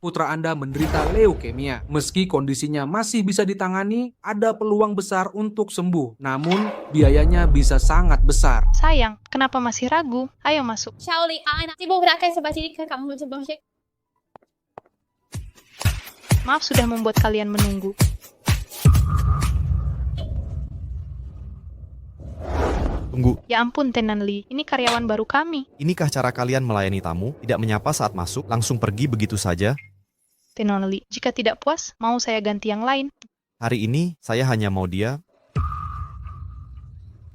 putra Anda menderita leukemia. Meski kondisinya masih bisa ditangani, ada peluang besar untuk sembuh. Namun, biayanya bisa sangat besar. Sayang, kenapa masih ragu? Ayo masuk. Shaoli, anak, sibuk gerakan sebelah sini ke kamu sebelah sini. Maaf sudah membuat kalian menunggu. Tunggu, Ya ampun, Tenan Lee, ini karyawan baru kami. inikah cara kalian melayani tamu? Tidak menyapa saat masuk, langsung pergi begitu saja? Tenan Lee, jika tidak puas, mau saya ganti yang lain. Hari ini, saya hanya mau dia.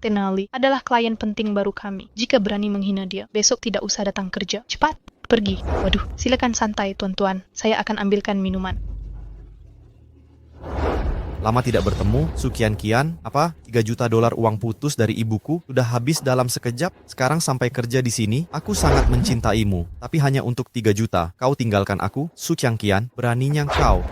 Tenan Lee adalah klien penting baru kami. Jika berani menghina dia, besok tidak usah datang kerja. Cepat, pergi. Waduh, silakan santai, tuan-tuan. Saya akan ambilkan minuman. Lama tidak bertemu, Sukian Kian, apa? 3 juta dolar uang putus dari ibuku sudah habis dalam sekejap. Sekarang sampai kerja di sini, aku sangat mencintaimu. Tapi hanya untuk 3 juta. Kau tinggalkan aku, Sukian Kian, beraninya kau.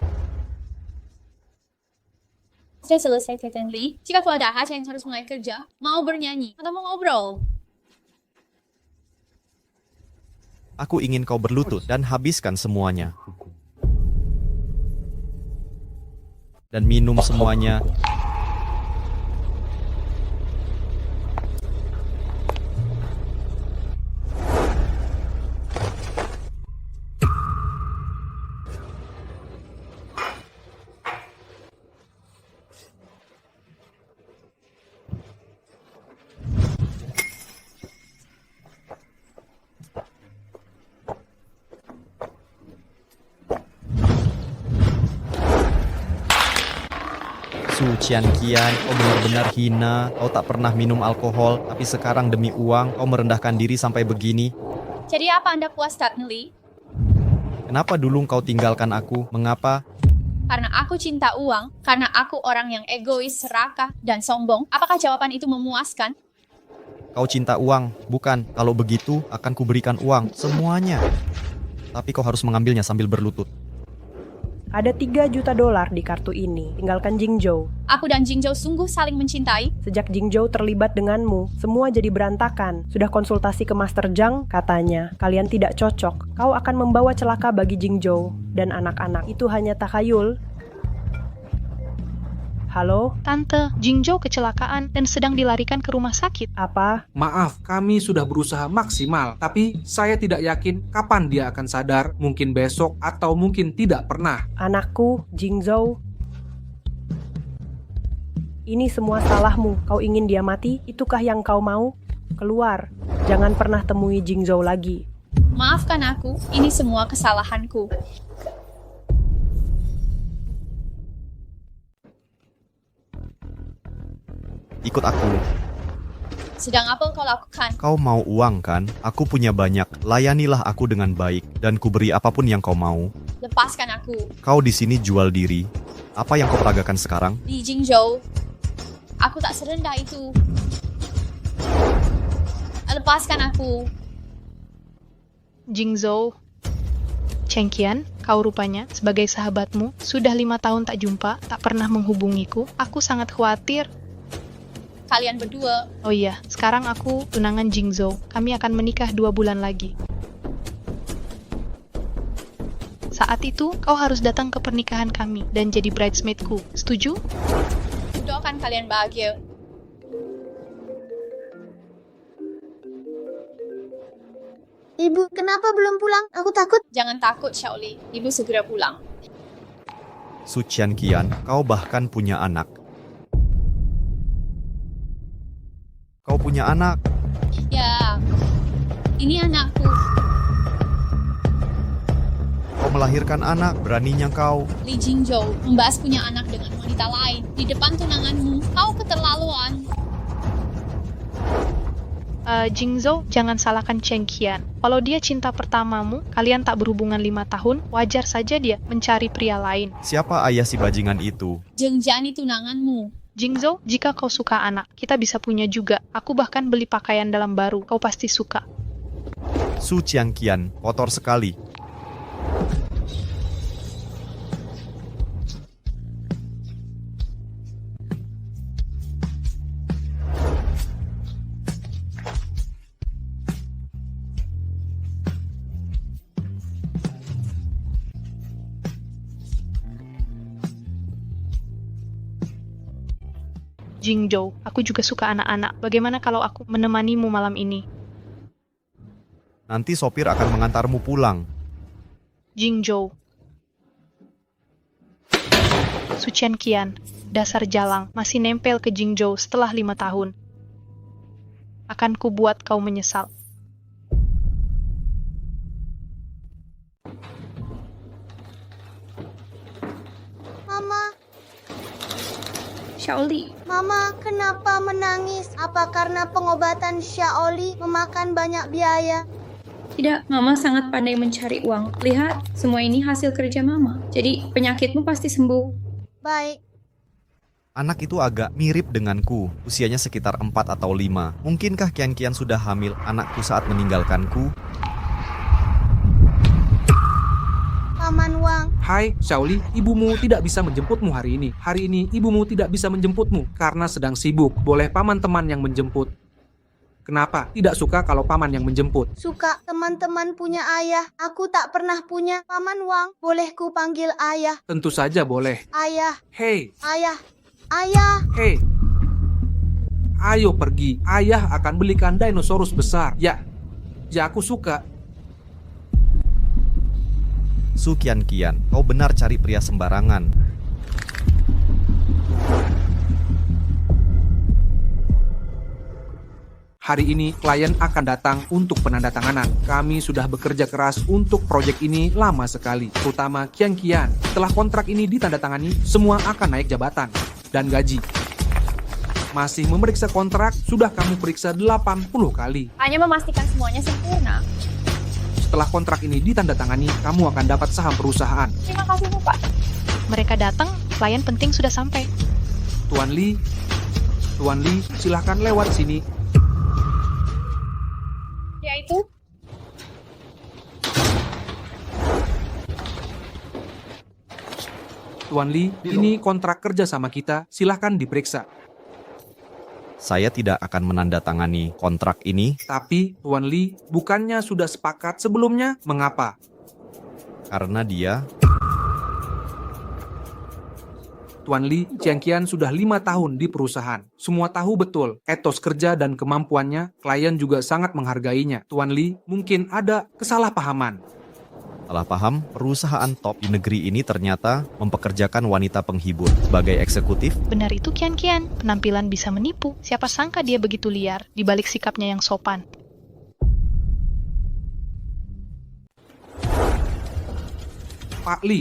Sudah selesai, Teten Lee. Jika tuh ada yang harus mulai kerja, mau bernyanyi, atau mau ngobrol. Aku ingin kau berlutut dan habiskan semuanya. Dan minum semuanya. Sucian Kian, kau benar-benar hina. Kau tak pernah minum alkohol, tapi sekarang demi uang kau merendahkan diri sampai begini. Jadi apa Anda puas, Teten Lee? Kenapa dulu kau tinggalkan aku? Mengapa? Karena aku cinta uang, karena aku orang yang egois, serakah, dan sombong. Apakah jawaban itu memuaskan? Kau cinta uang, bukan? Kalau begitu, akan kuberikan uang, semuanya. Tapi kau harus mengambilnya sambil berlutut. Ada 3 juta dolar di kartu ini. Tinggalkan Jingzhou. Aku dan Jingzhou sungguh saling mencintai. Sejak Jingzhou terlibat denganmu, semua jadi berantakan. Sudah konsultasi ke Master Zhang, katanya. Kalian tidak cocok. Kau akan membawa celaka bagi Jingzhou dan anak-anak. Itu hanya takhayul. Halo? Tante, Jingzhou kecelakaan dan sedang dilarikan ke rumah sakit. Apa? Maaf, kami sudah berusaha maksimal, tapi saya tidak yakin kapan dia akan sadar, mungkin besok atau mungkin tidak pernah. Anakku, Jingzhou. Ini semua salahmu. Kau ingin dia mati? Itukah yang kau mau? Keluar. Jangan pernah temui Jingzhou lagi. Maafkan aku, ini semua kesalahanku. Ikut aku. Sedang apa kau lakukan? Kau mau uang kan? Aku punya banyak. Layanilah aku dengan baik dan kuberi apapun yang kau mau. Lepaskan aku. Kau di sini jual diri. Apa yang kau peragakan sekarang? Di Jingzhou, aku tak serendah itu. Lepaskan aku. Jingzhou. Cheng Qian, kau rupanya, sebagai sahabatmu, sudah 5 tahun tak jumpa, tak pernah menghubungiku. Aku sangat khawatir. Kalian berdua, Oh iya, sekarang aku tunangan Jingzhou. Kami akan menikah 2 bulan lagi. Saat itu, kau harus datang ke pernikahan kami dan jadi bridesmaidku. Setuju? doakan kalian bahagia. Ibu, kenapa belum pulang? Aku takut. Jangan takut, Shaoli. Ibu segera pulang. Sucian Kian, kau bahkan punya anak. Kau punya anak. Ya, ini anakku. Kau melahirkan anak, beraninya kau. Li Jingzhou membahas punya anak dengan wanita lain. Di depan tunanganmu, kau keterlaluan. Jingzhou, jangan salahkan Cheng Qian. Kalau dia cinta pertamamu, kalian tak berhubungan 5 tahun, wajar saja dia mencari pria lain. Siapa ayah si bajingan itu? Zheng Jiani tunanganmu. Jingzhou, jika kau suka anak, kita bisa punya juga. Aku bahkan beli pakaian dalam baru, kau pasti suka. Sucian Kian, kotor sekali. Jingzhou, aku juga suka anak-anak. Bagaimana kalau aku menemanimu malam ini? Nanti sopir akan mengantarmu pulang. Jingzhou. Sucian Qian, dasar jalang, masih nempel ke Jingzhou setelah 5 tahun. Akan kubuat kau menyesal. Mama, Shaoli, Mama, kenapa menangis? Apa karena pengobatan Shaoli memakan banyak biaya? tidak, Mama sangat pandai mencari uang. Lihat, semua ini hasil kerja Mama. Jadi penyakitmu pasti sembuh. Baik, Anak itu agak mirip denganku, usianya sekitar 4 atau 5. Mungkinkah Kian sudah hamil anakku saat meninggalkanku? Paman Wang. Hai, Shaoli, ibumu tidak bisa menjemputmu hari ini. Hari ini ibumu tidak bisa menjemputmu karena sedang sibuk. Boleh paman teman yang menjemput. Kenapa? Tidak suka kalau paman yang menjemput. Suka teman-teman punya ayah. Aku tak pernah punya. Paman Wang, boleh ku panggil ayah? Tentu saja boleh. Ayah, Hei, ayah, ayah. hei. Ayo pergi. Ayah akan belikan dinosaurus besar. Ya, aku suka. Su Kian, kau benar cari pria sembarangan. Hari ini klien akan datang untuk penandatanganan. Kami sudah bekerja keras untuk proyek ini lama sekali, terutama Kian. Setelah kontrak ini ditandatangani, semua akan naik jabatan dan gaji. Masih memeriksa kontrak, sudah kamu periksa 80 kali. Hanya memastikan semuanya sempurna. Setelah kontrak ini ditandatangani, kamu akan dapat saham perusahaan. Terima kasih, Pak. Mereka datang, klien penting sudah sampai. Tuan Li, silahkan lewat sini. Dia itu Tuan Li, ini kontrak kerja sama kita, silahkan diperiksa. Saya tidak akan menandatangani kontrak ini Tapi, Tuan Li, bukannya sudah sepakat sebelumnya? Mengapa? karena dia Tuan Li, Qian sudah 5 tahun di perusahaan. Semua tahu betul etos kerja dan kemampuannya, klien juga sangat menghargainya. Tuan Li, mungkin ada kesalahpahaman. salah paham. Perusahaan top di negeri ini ternyata mempekerjakan wanita penghibur sebagai eksekutif. Benar itu Qian, penampilan bisa menipu. Siapa sangka dia begitu liar, di balik sikapnya yang sopan. Pak Li,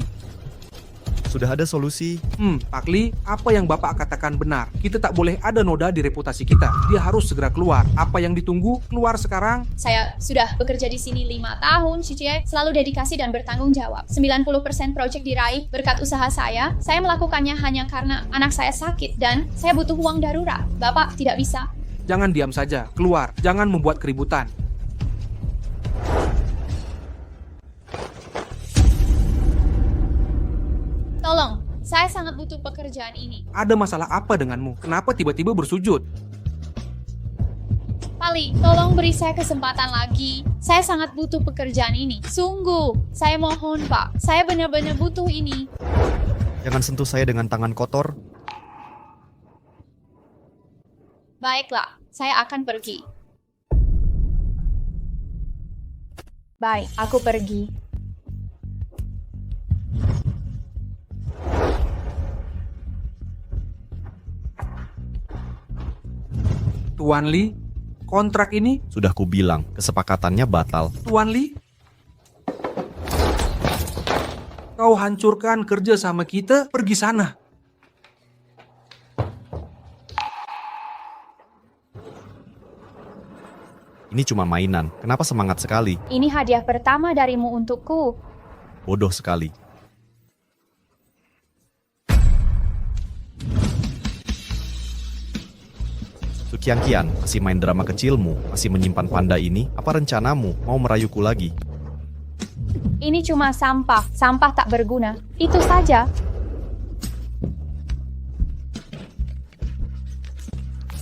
Sudah ada solusi. Pak Li, apa yang Bapak katakan benar. Kita tak boleh ada noda di reputasi kita. Dia harus segera keluar. Apa yang ditunggu? Keluar sekarang. saya sudah bekerja di sini 5 tahun, Cicie. Selalu dedikasi dan bertanggung jawab. 90% proyek diraih berkat usaha saya. Saya melakukannya hanya karena anak saya sakit dan saya butuh uang darurat. Bapak tidak bisa. Jangan diam saja. Keluar. Jangan membuat keributan. Tolong, saya sangat butuh pekerjaan ini. Ada masalah apa denganmu? Kenapa tiba-tiba bersujud? Pali, tolong beri saya kesempatan lagi. Saya sangat butuh pekerjaan ini. Sungguh, saya mohon, Pak. Saya benar-benar butuh ini. Jangan sentuh saya dengan tangan kotor. Baiklah, saya akan pergi. Baik, aku pergi. Tuan Li, kontrak ini, Sudah kubilang, kesepakatannya batal. Tuan Li, kau hancurkan kerja sama kita, pergi sana. Ini cuma mainan. Kenapa semangat sekali? Ini hadiah pertama darimu untukku. Bodoh sekali. Kian, masih main drama kecilmu, masih menyimpan panda ini. Apa rencanamu? Mau merayuku lagi? Ini cuma sampah, sampah tak berguna. Itu saja.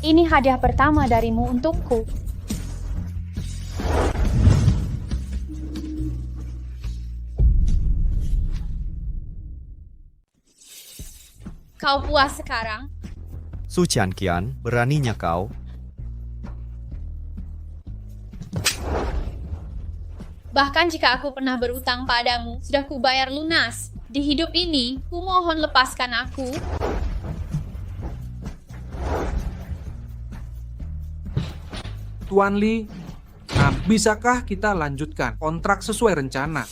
Ini hadiah pertama darimu untukku. Kau puas sekarang? Su Qian, beraninya kau. Bahkan jika aku pernah berutang padamu, sudah kubayar lunas. Di hidup ini, kumohon lepaskan aku. Tuan Li, nah bisakah kita lanjutkan kontrak sesuai rencana?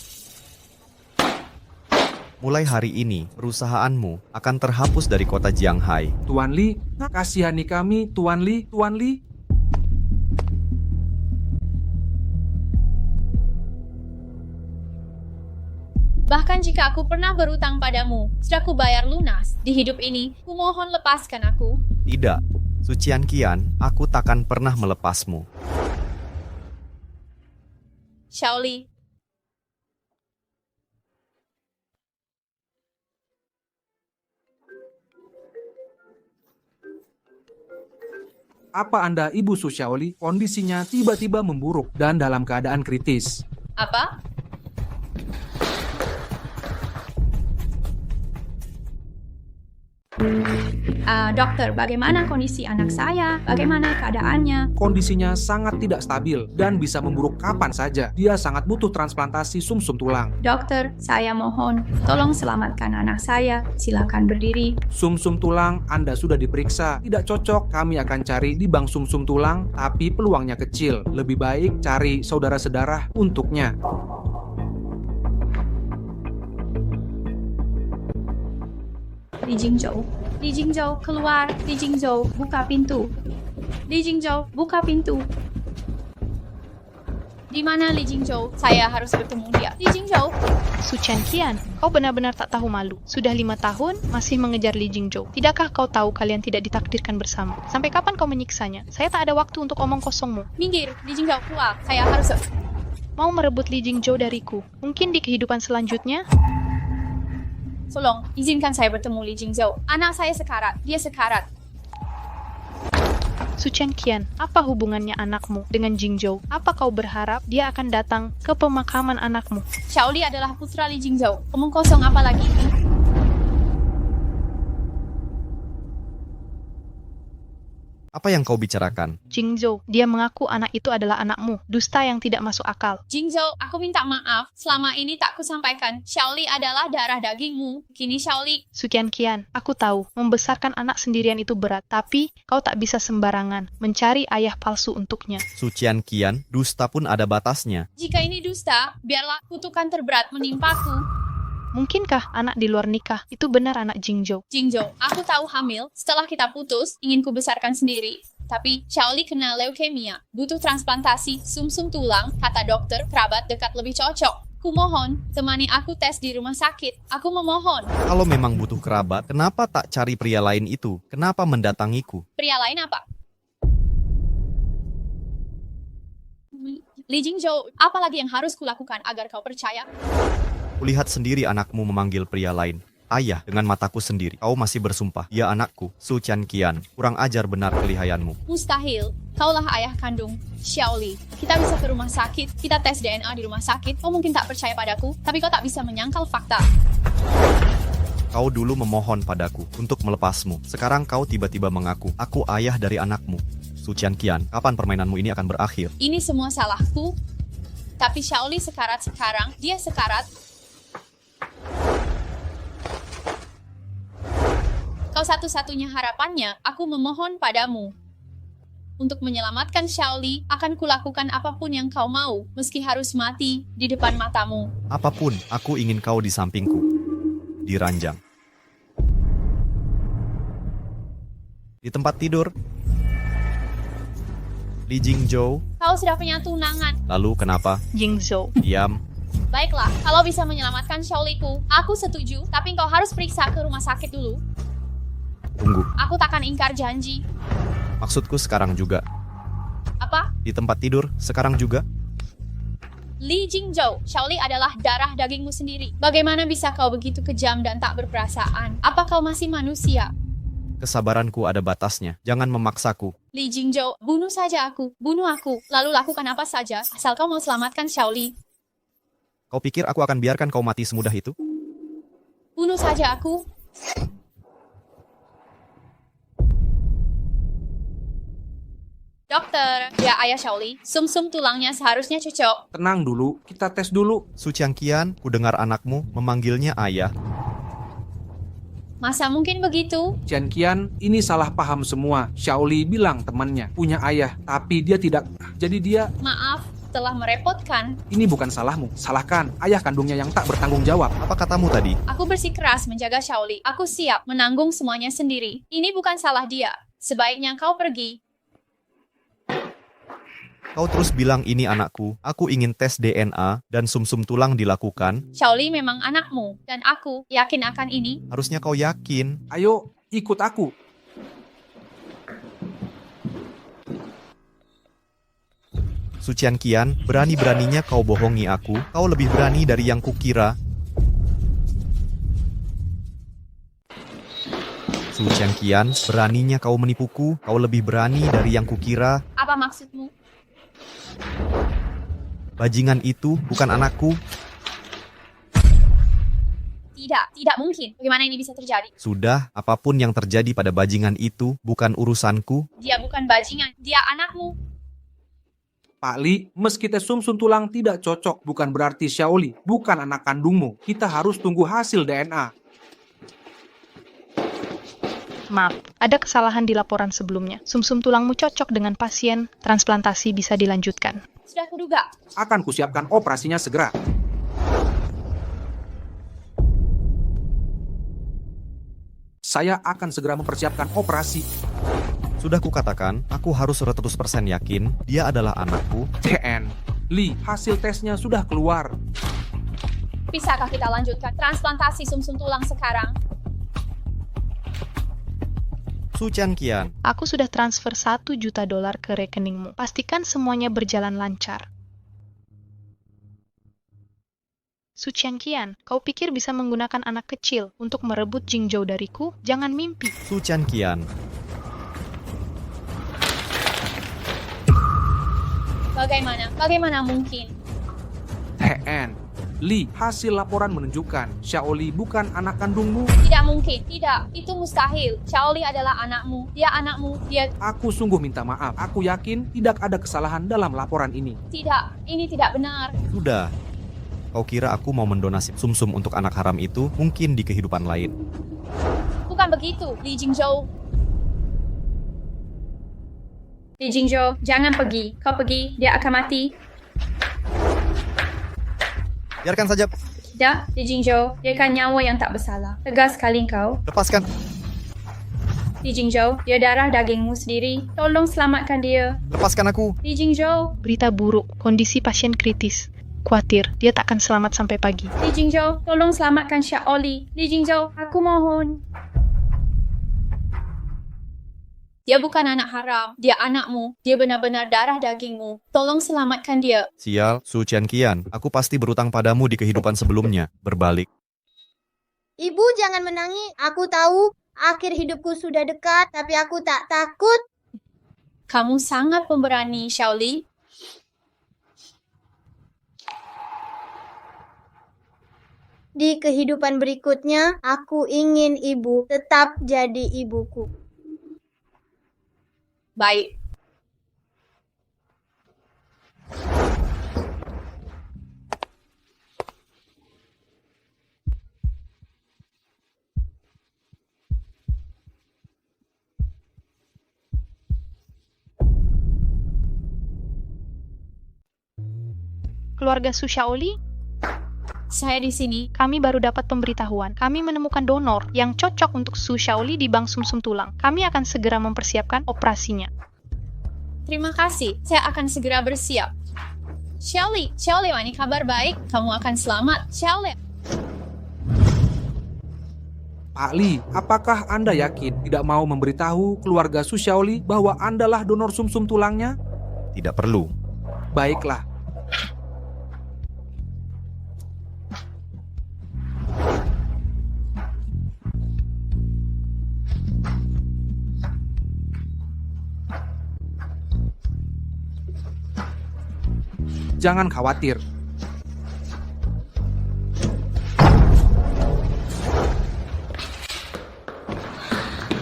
Mulai hari ini, perusahaanmu akan terhapus dari kota Jianghai. Tuan Li, kasihani kami, Tuan Li, Tuan Li. Bahkan jika aku pernah berutang padamu, sudah kubayar lunas. Di hidup ini, kumohon lepaskan aku. Tidak, Su Qian, aku takkan pernah melepasmu. Xiaoli, Apa Anda Ibu Su Xiaoli kondisinya tiba-tiba memburuk dan dalam keadaan kritis? apa? Dokter, bagaimana kondisi anak saya? Bagaimana keadaannya? Kondisinya sangat tidak stabil dan bisa memburuk kapan saja. Dia sangat butuh transplantasi sumsum tulang. Dokter, saya mohon, tolong selamatkan anak saya. Silakan berdiri. Sumsum tulang Anda sudah diperiksa. Tidak cocok, kami akan cari di bank sumsum tulang, tapi peluangnya kecil. Lebih baik cari saudara sedarah untuknya. Li Jingzhou, keluar. Li Jingzhou, buka pintu. Li Jingzhou, buka pintu. Di mana Li Jingzhou? Saya harus bertemu dia. Li Jingzhou, Su Qian, kau benar-benar tak tahu malu. Sudah 5 tahun, masih mengejar Li Jingzhou. Tidakkah kau tahu kalian tidak ditakdirkan bersama? Sampai kapan kau menyiksanya? Saya tak ada waktu untuk omong kosongmu. minggir. Li Jingzhou, keluar. Saya harus... Mau merebut Li Jingzhou dariku? Mungkin di kehidupan selanjutnya? Tolong, izinkan saya bertemu Li Jingzhou. Anak saya sekarat. Dia sekarat. Su Qian, apa hubungannya anakmu dengan Jingzhou? Apa kau berharap dia akan datang ke pemakaman anakmu? Xiaoli adalah putra Li Jingzhou. Omong kosong apa lagi? Apa yang kau bicarakan? Jingzhou, dia mengaku anak itu adalah anakmu. Dusta yang tidak masuk akal. Jingzhou, aku minta maaf. Selama ini tak kusampaikan. Xiaoli adalah darah dagingmu. Kini Xiaoli... Su Qian, aku tahu, membesarkan anak sendirian itu berat. Tapi, kau tak bisa sembarangan mencari ayah palsu untuknya. Su Qian, dusta pun ada batasnya. Jika ini dusta, biarlah kutukan terberat menimpaku. Mungkinkah anak di luar nikah itu benar anak Jingzhou? Jingzhou, aku tahu hamil. Setelah kita putus, ingin kubesarkan sendiri. Tapi Xiaoli kena leukemia. Butuh transplantasi sumsum tulang. Kata dokter, kerabat dekat lebih cocok. Kumohon, temani aku tes di rumah sakit. Aku memohon. Kalau memang butuh kerabat, kenapa tak cari pria lain itu? Kenapa mendatangiku? Pria lain apa? Li Jingzhou, apa lagi yang harus kulakukan agar kau percaya? Kulihat sendiri anakmu memanggil pria lain. Ayah, dengan mataku sendiri. Kau masih bersumpah. Ya anakku, Su Qian. Kurang ajar benar kelihayanmu. Mustahil. Kaulah ayah kandung Xiaoli. Kita bisa ke rumah sakit. Kita tes DNA di rumah sakit. Kau mungkin tak percaya padaku, tapi kau tak bisa menyangkal fakta. Kau dulu memohon padaku untuk melepasmu. Sekarang kau tiba-tiba mengaku, aku ayah dari anakmu. Su Qian, kapan permainanmu ini akan berakhir? Ini semua salahku. Tapi Xiaoli sekarat sekarang. Dia sekarat. Kau satu-satunya harapannya, aku memohon padamu. Untuk menyelamatkan Xiaoli, akan kulakukan apapun yang kau mau, meski harus mati di depan matamu. Apapun, aku ingin kau di sampingku. Di ranjang. Di tempat tidur. Li Jingzhou. Kau sudah punya tunangan. Lalu kenapa? Jingzhou, Diam. Baiklah, kalau bisa menyelamatkan Xiaoliku, aku setuju, tapi kau harus periksa ke rumah sakit dulu. Tunggu. Aku takkan ingkar janji. Maksudku sekarang juga. Apa? Di tempat tidur, sekarang juga. Li Jingzhou, Xiaoli adalah darah dagingmu sendiri. Bagaimana bisa kau begitu kejam dan tak berperasaan? Apa kau masih manusia? Kesabaranku ada batasnya. Jangan memaksaku. Li Jingzhou, bunuh saja aku. Bunuh aku. Lalu lakukan apa saja, asal kau mau selamatkan Xiaoli. Kau pikir aku akan biarkan kau mati semudah itu? Bunuh saja aku. Dokter, dia ayah Xiaoli. Sum-sum tulangnya seharusnya cocok. Tenang dulu, kita tes dulu. Su Changqian, ku dengar anakmu memanggilnya ayah. Masa mungkin begitu? Qian, ini salah paham semua. Xiaoli bilang temannya punya ayah, tapi dia tidak. Jadi dia, Maaf, telah merepotkan. ini bukan salahmu. Salahkan ayah kandungnya yang tak bertanggung jawab. Apa katamu tadi? Aku bersikeras menjaga Xiaoli. Aku siap menanggung semuanya sendiri. Ini bukan salah dia. Sebaiknya kau pergi. Kau terus bilang ini anakku. Aku ingin tes DNA dan sumsum tulang dilakukan. Xiaoli memang anakmu. Dan aku yakin akan ini. Harusnya kau yakin. Ayo, ikut aku. Su Changqian, berani-beraninya kau bohongi aku. Kau lebih berani dari yang kukira. Su Changqian, beraninya kau menipuku. Kau lebih berani dari yang kukira. Apa maksudmu? Bajingan itu bukan anakku. Tidak mungkin. Bagaimana ini bisa terjadi? Sudah, apapun yang terjadi pada bajingan itu bukan urusanku. Dia bukan bajingan. Dia anakmu. Pak Li, meski tes sumsum tulang tidak cocok, bukan berarti Xiaoli bukan anak kandungmu. Kita harus tunggu hasil DNA. Maaf, ada kesalahan di laporan sebelumnya. Sumsum tulangmu cocok dengan pasien, transplantasi bisa dilanjutkan. Sudah kuduga. Akan kusiapkan operasinya segera. Saya akan segera mempersiapkan operasi. Sudah kukatakan, aku harus 100% yakin dia adalah anakku. TN, Li, hasil tesnya sudah keluar. Bisakah kita lanjutkan transplantasi sumsum tulang sekarang? Su Changqian, Aku sudah transfer $1 juta ke rekeningmu. Pastikan semuanya berjalan lancar. Su Changqian, kau pikir bisa menggunakan anak kecil untuk merebut Jingzhou dariku? Jangan mimpi. Su Changqian. Bagaimana mungkin? TN, Li, hasil laporan menunjukkan Xiaoli bukan anak kandungmu. Tidak mungkin. Tidak. Itu mustahil. Xiaoli adalah anakmu. Dia anakmu. Dia... Aku sungguh minta maaf. Aku yakin tidak ada kesalahan dalam laporan ini. Tidak. Ini tidak benar. Sudah. Kau kira aku mau mendonasi sumsum untuk anak haram itu? Mungkin di kehidupan lain. Bukan begitu, Li Jingzhou. Li Jingzhou, jangan pergi. Kau pergi, dia akan mati. Biarkan saja. Tidak, Li Jingzhou, dia kan nyawa yang tak bersalah. Tegas sekali kau. Lepaskan. Li Jingzhou, dia darah dagingmu sendiri. Tolong selamatkan dia. Lepaskan aku. Li Jingzhou, Berita buruk, kondisi pasien kritis. Khawatir, dia tak akan selamat sampai pagi. Li Jingzhou, tolong selamatkan Xiaoli. Li Jingzhou, aku mohon. Dia bukan anak haram. Dia anakmu. Dia benar-benar darah dagingmu. Tolong selamatkan dia. Sial, Su Changqian. Aku pasti berutang padamu di kehidupan sebelumnya. Berbalik. Ibu jangan menangis. Aku tahu akhir hidupku sudah dekat, tapi aku tak takut. Kamu sangat pemberani, Xiaoli. Di kehidupan berikutnya, aku ingin ibu tetap jadi ibuku. Baik. Keluarga Su Xiaoli, Saya di sini. kami baru dapat pemberitahuan. Kami menemukan donor yang cocok untuk Su Xiaoli di bank sumsum tulang. Kami akan segera mempersiapkan operasinya. Terima kasih. Saya akan segera bersiap. Xiaoli, ini kabar baik. Kamu akan selamat. Xiaoli. Pak Li, apakah Anda yakin tidak mau memberitahu keluarga Su Xiaoli bahwa Andalah donor sumsum tulangnya? Tidak perlu. Baiklah. Jangan khawatir.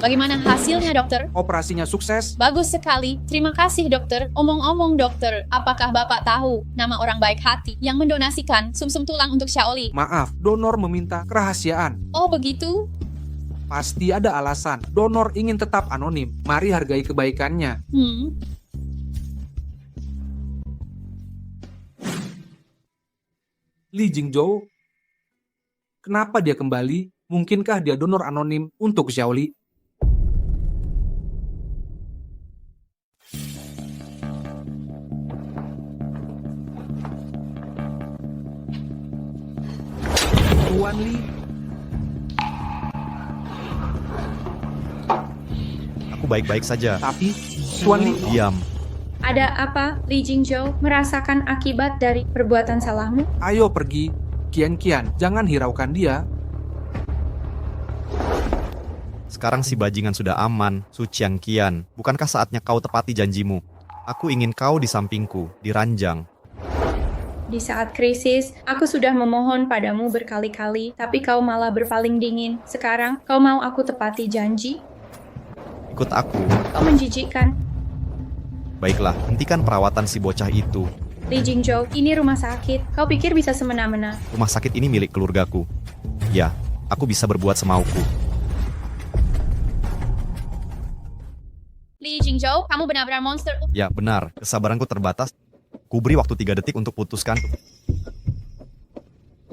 Bagaimana hasilnya, dokter? Operasinya sukses. Bagus sekali. Terima kasih, dokter. Omong-omong, dokter, apakah Bapak tahu nama orang baik hati yang mendonasikan sumsum tulang untuk Xiaoli? Maaf, donor meminta kerahasiaan. Oh, begitu? Pasti ada alasan. Donor ingin tetap anonim. Mari hargai kebaikannya. Li Jingzhou, kenapa dia kembali? Mungkinkah dia donor anonim untuk Xiaoli? Tuan Li, Aku baik-baik saja. tapi Tuan Li, Diam. Ada apa, Li Jingzhou? Merasakan akibat dari perbuatan salahmu? ayo pergi. Kian, jangan hiraukan dia. Sekarang si bajingan sudah aman, Su Qian. Bukankah saatnya kau tepati janjimu? Aku ingin kau di sampingku, di ranjang. Di saat krisis, aku sudah memohon padamu berkali-kali, tapi kau malah berpaling dingin. Sekarang, kau mau aku tepati janji? Ikut aku. Kau menjijikkan. Baiklah, hentikan perawatan si bocah itu. Li Jingzhou, ini rumah sakit. Kau pikir bisa semena-mena? Rumah sakit ini milik keluargaku. Ya, aku bisa berbuat semauku. Li Jingzhou, kamu benar-benar monster. Ya, benar. Kesabaranku terbatas. Kuberi waktu 3 detik untuk putuskan.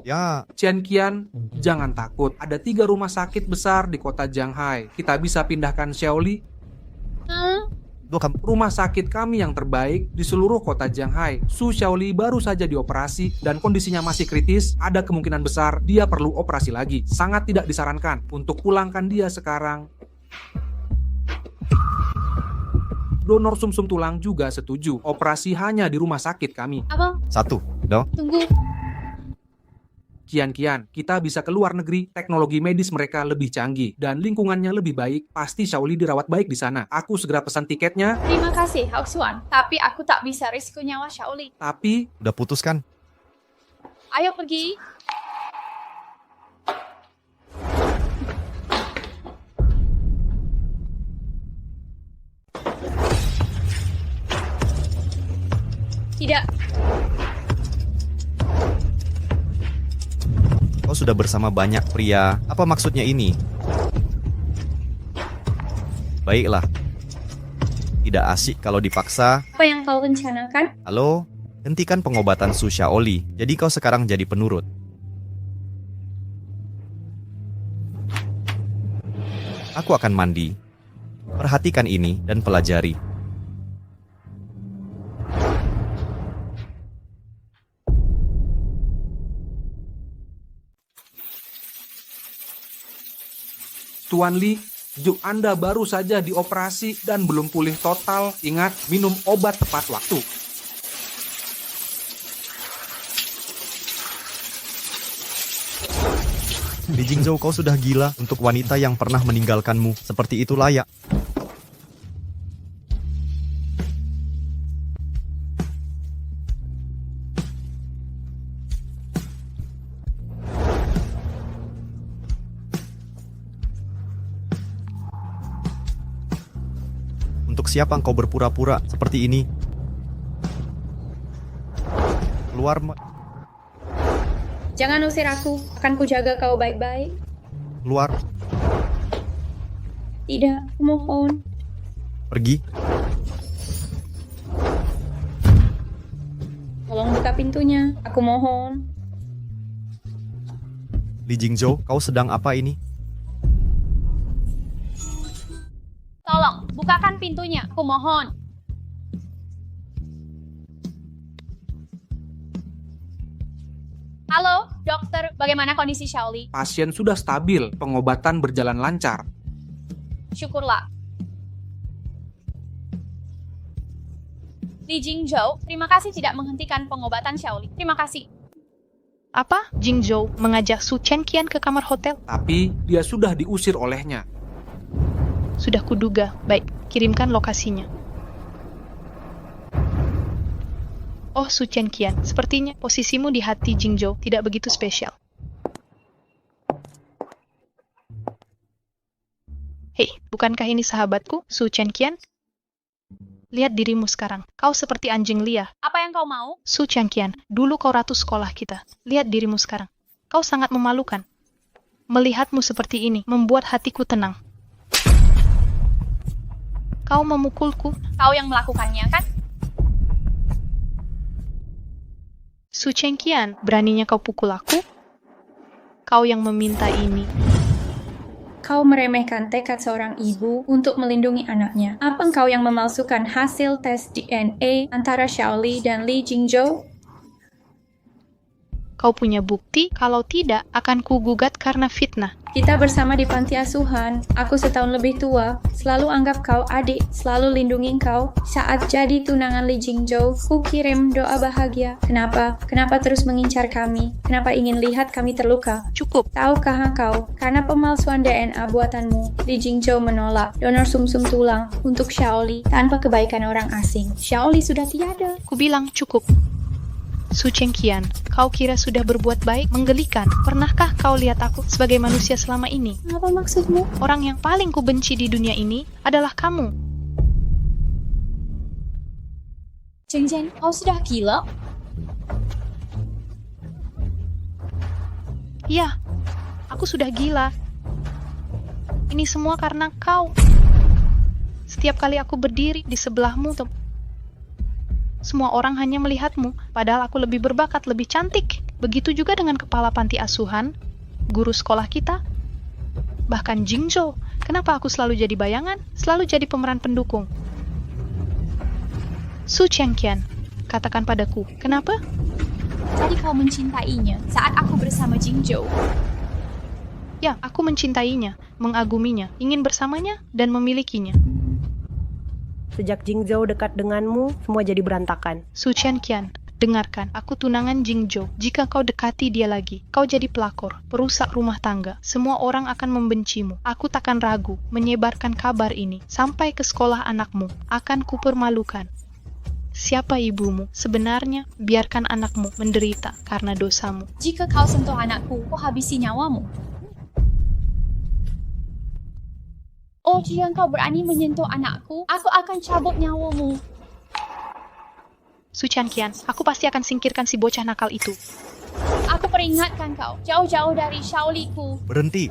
Ya, Qian, jangan takut. Ada 3 rumah sakit besar di kota Shanghai. Kita bisa pindahkan Xiaoli. Rumah sakit kami yang terbaik di seluruh kota Shanghai. Su Xiaoli baru saja dioperasi dan kondisinya masih kritis. Ada kemungkinan besar dia perlu operasi lagi. Sangat tidak disarankan untuk pulangkan dia sekarang. Donor sumsum tulang juga setuju. Operasi hanya di rumah sakit kami. Apa? 1, dong. Tunggu. Kian, kita bisa ke luar negeri. Teknologi medis mereka lebih canggih dan lingkungannya lebih baik. Pasti Xiaoli dirawat baik di sana. Aku segera pesan tiketnya. Terima kasih, Hao Xuan. Tapi aku tak bisa risiko nyawa Xiaoli. Tapi Udah putuskan? Ayo pergi. Tidak. Kau sudah bersama banyak pria. Apa maksudnya ini? Baiklah. Tidak asik kalau dipaksa. Apa yang kau rencanakan? Halo? Hentikan pengobatan Su Xiaoli. Jadi kau sekarang jadi penurut. Aku akan mandi. Perhatikan ini dan pelajari. Tuan Li, juk Anda baru saja dioperasi dan belum pulih total. Ingat, minum obat tepat waktu. Li Jingzhou, kau sudah gila. Untuk wanita yang pernah meninggalkanmu. Seperti itu layak. Untuk siapa engkau berpura-pura seperti ini? Keluar. Jangan usir aku. Akan kujaga kau baik-baik. Keluar. Tidak, aku mohon. Pergi. Tolong buka pintunya. Aku mohon. Li Jingzhou, kau sedang apa ini? Tolong, bukakan pintunya. Aku mohon. Halo, dokter. Bagaimana kondisi Xiaoli? Pasien sudah stabil, pengobatan berjalan lancar. Syukurlah. Li Jingzhou, terima kasih tidak menghentikan pengobatan Xiaoli. Terima kasih. Apa? Jingzhou mengajak Su Qian ke kamar hotel? Tapi dia sudah diusir olehnya. Sudah kuduga. Baik, kirimkan lokasinya. Oh, Su Qian, sepertinya posisimu di hati Jingzhou tidak begitu spesial. Hei, bukankah ini sahabatku, Su Qianqian? Lihat dirimu sekarang. Kau seperti anjing liar. Apa yang kau mau? Su Qianqian, dulu kau ratu sekolah kita. Lihat dirimu sekarang. Kau sangat memalukan. Melihatmu seperti ini membuat hatiku tenang. Kau memukulku. Kau yang melakukannya, kan? Su Qianqian, beraninya kau pukul aku? Kau yang meminta ini. Kau meremehkan tekad seorang ibu untuk melindungi anaknya. Apa engkau yang memalsukan hasil tes DNA antara Xiaoli dan Li Jingzhou? Kau punya bukti? Kalau tidak, akan kugugat karena fitnah. Kita bersama di panti asuhan. Aku setahun lebih tua. Selalu anggap kau adik. Selalu lindungi kau. Saat jadi tunangan Li Jingzhou, ku kirim doa bahagia. Kenapa? Kenapa terus mengincar kami? Kenapa ingin lihat kami terluka? Cukup. Tahukah kau, karena pemalsuan DNA buatanmu, Li Jingzhou menolak donor sumsum tulang untuk Xiaoli tanpa kebaikan orang asing. Xiaoli sudah tiada. Ku bilang cukup. Su Qianqian, kau kira sudah berbuat baik? Menggelikan. Pernahkah kau lihat aku sebagai manusia selama ini? Apa maksudmu? Orang yang paling kubenci di dunia ini adalah kamu. Zheng Zhen, kau sudah gila? Ya, aku sudah gila. Ini semua karena kau. Setiap kali aku berdiri di sebelahmu, semua orang hanya melihatmu, padahal aku lebih berbakat, lebih cantik. Begitu juga dengan kepala panti asuhan, guru sekolah kita, bahkan Jingzhou. Kenapa aku selalu jadi bayangan, selalu jadi pemeran pendukung? Su Qianqian, katakan padaku, kenapa? Jadi kau mencintainya saat aku bersama Jingzhou. Ya, aku mencintainya, mengaguminya, ingin bersamanya, dan memilikinya. Sejak Jingzhou dekat denganmu, semua jadi berantakan. Su Qianqian, dengarkan, aku tunangan Jingzhou. Jika kau dekati dia lagi, kau jadi pelakor, perusak rumah tangga. Semua orang akan membencimu. Aku takkan ragu menyebarkan kabar ini sampai ke sekolah anakmu. Akan kupermalukan. Siapa ibumu? Sebenarnya, biarkan anakmu menderita karena dosamu. Jika kau sentuh anakku, kau habisi nyawamu. Oh, jika kau berani menyentuh anakku, aku akan cabut nyawamu. Su Qianqian, aku pasti akan singkirkan si bocah nakal itu. Aku peringatkan kau, jauh-jauh dari Xiaoliku. Berhenti.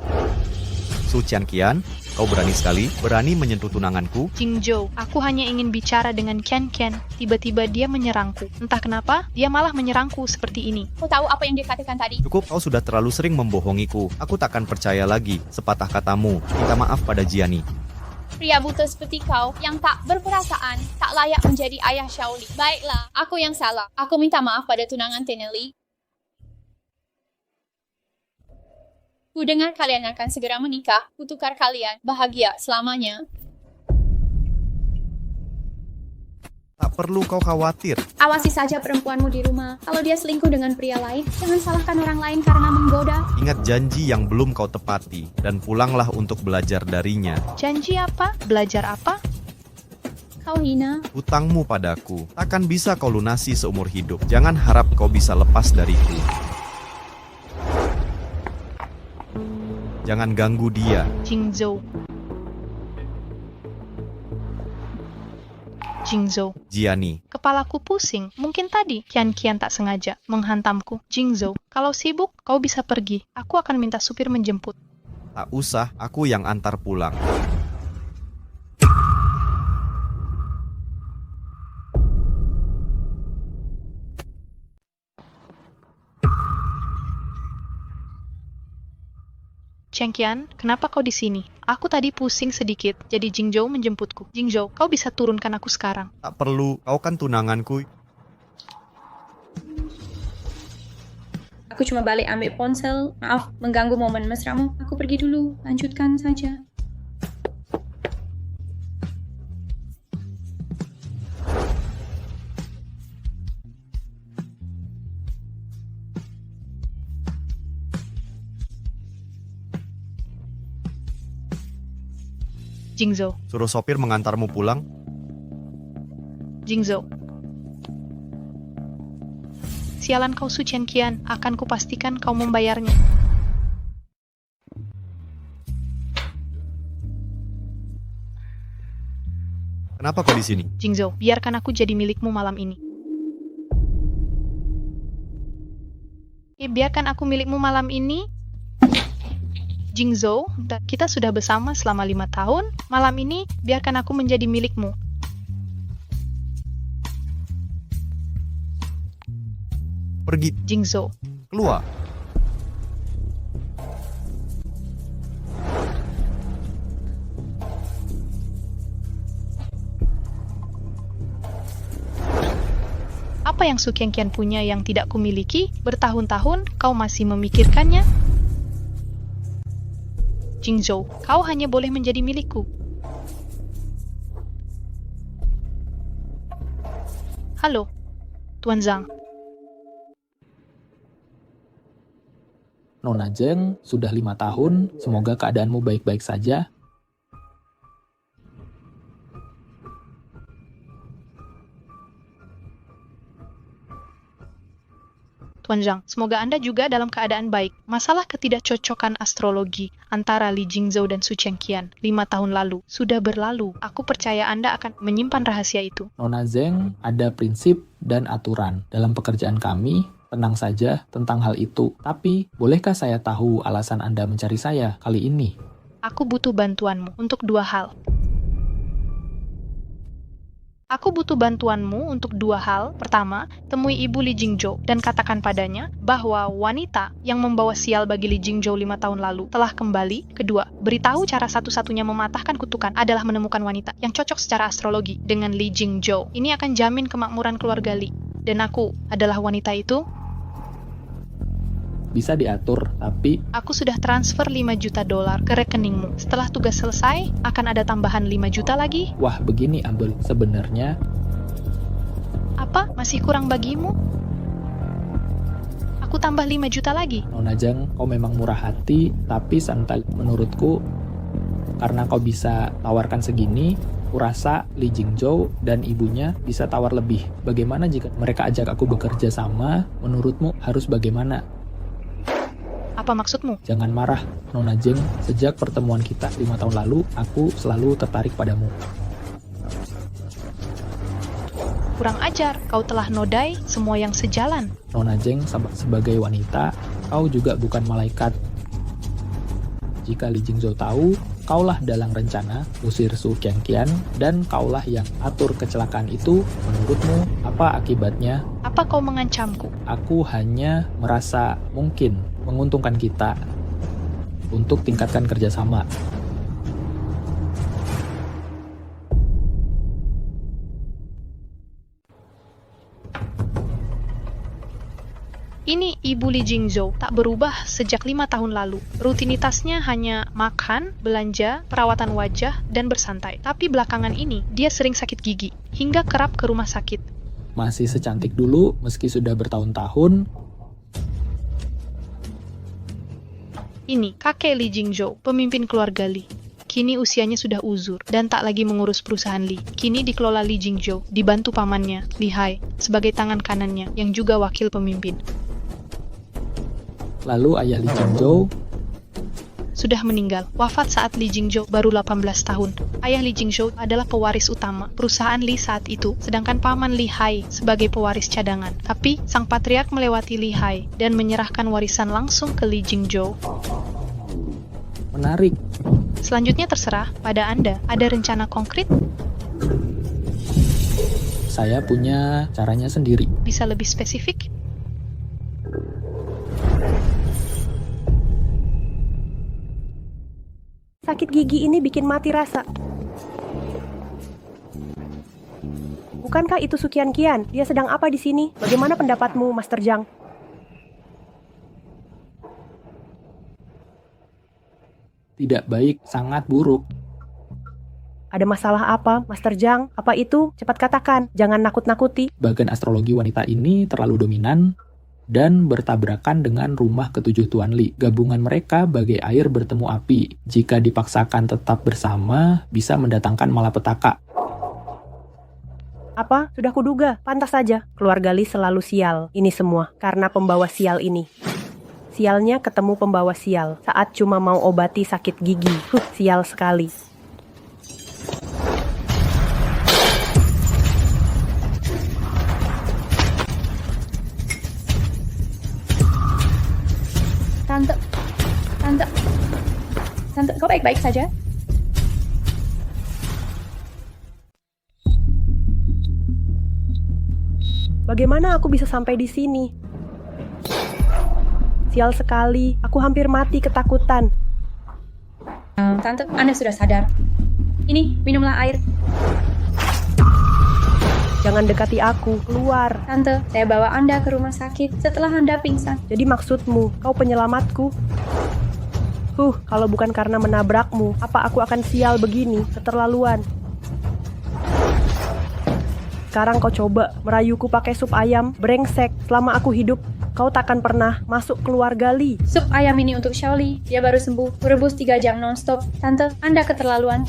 Su Qianqian, kau berani sekali, berani menyentuh tunanganku. Jingzhou, aku hanya ingin bicara dengan Qianqian. Tiba-tiba dia menyerangku. Entah kenapa, dia malah menyerangku seperti ini. Kau tahu apa yang dia katakan tadi? Cukup, kau sudah terlalu sering membohongiku. Aku takkan percaya lagi sepatah katamu. Minta maaf pada Jiani. Pria buta seperti kau yang tak berperasaan, tak layak menjadi ayah Xiaoli. Baiklah, aku yang salah. Aku minta maaf pada tunangan Teneli. Ku dengar kalian akan segera menikah. Kutukar kalian bahagia selamanya. Tak perlu kau khawatir. Awasi saja perempuanmu di rumah. Kalau dia selingkuh dengan pria lain, jangan salahkan orang lain karena menggoda. Ingat janji yang belum kau tepati, dan pulanglah untuk belajar darinya. Janji apa? Belajar apa? Kau hina. Hutangmu padaku takkan bisa kau lunasi seumur hidup. Jangan harap kau bisa lepas dariku. Jangan ganggu dia. Jingzhou. Jingzhou. Jiani, Kepalaku pusing. Mungkin tadi Qianqian tak sengaja menghantamku. Jingzhou, kalau sibuk, kau bisa pergi. Aku akan minta supir menjemput. tak usah, aku yang antar pulang. Qianqian, kenapa kau di sini? Aku tadi pusing sedikit, jadi Jingzhou menjemputku. Jingzhou, kau bisa turunkan aku sekarang. Tak perlu, kau kan tunanganku. Aku cuma balik ambil ponsel. Maaf, mengganggu momen mesramu. Aku pergi dulu. Lanjutkan saja. Jingzhou, Suruh sopir mengantarmu pulang. Jingzhou. Sialan kau Su Qianqian, akan kupastikan kau membayarnya. Kenapa kau di sini? Jingzhou, biarkan aku jadi milikmu malam ini. Biarkan aku milikmu malam ini. Jingzhou, kita sudah bersama selama 5 tahun. Malam ini, biarkan aku menjadi milikmu. Pergi, Jingzhou, keluar. apa yang Su Qianqian punya yang tidak kumiliki? Bertahun-tahun kau masih memikirkannya? Jingzhou, kau hanya boleh menjadi milikku. Halo, Tuan Zhang. Nona Zheng, sudah 5 tahun, semoga keadaanmu baik-baik saja. Tuan Zhang, semoga Anda juga dalam keadaan baik. Masalah ketidakcocokan astrologi antara Li Jingzhou dan Su Qianqian 5 tahun lalu sudah berlalu. Aku percaya Anda akan menyimpan rahasia itu. Nona Zheng, ada prinsip dan aturan dalam pekerjaan kami. Tenang saja tentang hal itu. Tapi, bolehkah saya tahu alasan Anda mencari saya kali ini? Aku butuh bantuanmu untuk 2 hal. Aku butuh bantuanmu untuk 2 hal. Pertama, temui Ibu Li Jingzhou dan katakan padanya bahwa wanita yang membawa sial bagi Li Jingzhou 5 tahun lalu telah kembali. Kedua, beritahu cara satu-satunya mematahkan kutukan adalah menemukan wanita yang cocok secara astrologi dengan Li Jingzhou. Ini akan jamin kemakmuran keluarga Li. Dan aku adalah wanita itu. Bisa diatur, tapi Aku sudah transfer $5 juta ke rekeningmu. Setelah tugas selesai, akan ada tambahan 5 juta lagi. wah begini Abel, sebenarnya Apa? Masih kurang bagimu? Aku tambah 5 juta lagi. Nona Zheng, kau memang murah hati, tapi santai menurutku. Karena kau bisa tawarkan segini, kurasa Li Jingzhou dan ibunya bisa tawar lebih. Bagaimana jika mereka ajak aku bekerja sama? Menurutmu harus bagaimana? Apa maksudmu? Jangan marah, Nona Zheng. Sejak pertemuan kita 5 tahun lalu, aku selalu tertarik padamu. Kurang ajar, kau telah nodai semua yang sejalan. Nona Zheng, sebagai wanita, kau juga bukan malaikat. Jika Li Jingzhou tahu, kaulah dalang rencana usir Su Qianqian, dan kaulah yang atur kecelakaan itu. Menurutmu, apa akibatnya? Apa kau mengancamku? Aku hanya merasa mungkin menguntungkan kita untuk tingkatkan kerjasama. Ini Ibu Li Jingzhou tak berubah sejak 5 tahun lalu. Rutinitasnya hanya makan, belanja, perawatan wajah, dan bersantai. Tapi belakangan ini, dia sering sakit gigi, hingga kerap ke rumah sakit. Masih secantik dulu, meski sudah bertahun-tahun. Ini kakek Li Jingzhou, pemimpin keluarga Li. Kini usianya sudah uzur dan tak lagi mengurus perusahaan Li. Kini dikelola Li Jingzhou, dibantu pamannya, Li Hai, sebagai tangan kanannya yang juga wakil pemimpin. Lalu ayah Li Jingzhou Sudah meninggal, wafat saat Li Jingzhou baru 18 tahun. Ayah Li Jingzhou adalah pewaris utama perusahaan Li saat itu, sedangkan paman Li Hai sebagai pewaris cadangan. Tapi, sang patriark melewati Li Hai dan menyerahkan warisan langsung ke Li Jingzhou. menarik. Selanjutnya terserah pada Anda. Ada rencana konkret? Saya punya caranya sendiri. Bisa lebih spesifik? Sakit gigi ini bikin mati rasa. Bukankah itu Su Qianqian? Dia sedang apa di sini? Bagaimana pendapatmu, Master Zhang? Tidak baik, sangat buruk. Ada masalah apa, Master Zhang? Apa itu? Cepat katakan, jangan nakut-nakuti. Bagian astrologi wanita ini terlalu dominan dan bertabrakan dengan rumah ketujuh Tuan Li. Gabungan mereka bagai air bertemu api. Jika dipaksakan tetap bersama, bisa mendatangkan malapetaka. Apa? Sudah kuduga. Pantas saja. Keluarga Li selalu sial. Ini semua karena pembawa sial ini. Sialnya ketemu pembawa sial saat cuma mau obati sakit gigi. Sial sekali. Tante, Tante, Tante, kau baik-baik saja? Bagaimana aku bisa sampai di sini? Sial sekali, aku hampir mati ketakutan. Tante, Anda sudah sadar. Ini, minumlah air. Jangan dekati aku, keluar. Tante, saya bawa Anda ke rumah sakit setelah Anda pingsan. Jadi maksudmu, kau penyelamatku? Kalau bukan karena menabrakmu, apa aku akan sial begini, keterlaluan. Sekarang kau coba merayuku pakai sup ayam, brengsek. Selama aku hidup, kau takkan pernah masuk keluarga Li. Sup ayam ini untuk Xiaoli. Dia baru sembuh. Merebus 3 jam non-stop. Tante, Anda keterlaluan.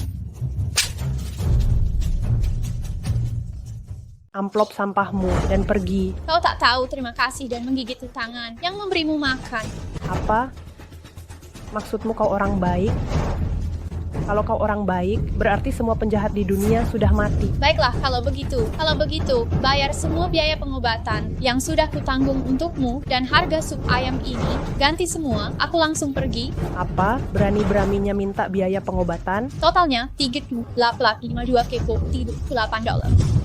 Amplop sampahmu dan pergi. Kau tak tahu terima kasih dan menggigit tangan yang memberimu makan. Apa? Maksudmu kau orang baik? Kalau kau orang baik, berarti semua penjahat di dunia sudah mati. Baiklah, kalau begitu, bayar semua biaya pengobatan yang sudah kutanggung untukmu dan harga sup ayam ini, ganti semua, aku langsung pergi. Apa? Berani-beraninya minta biaya pengobatan? Totalnya, 3,52 kepo, $38.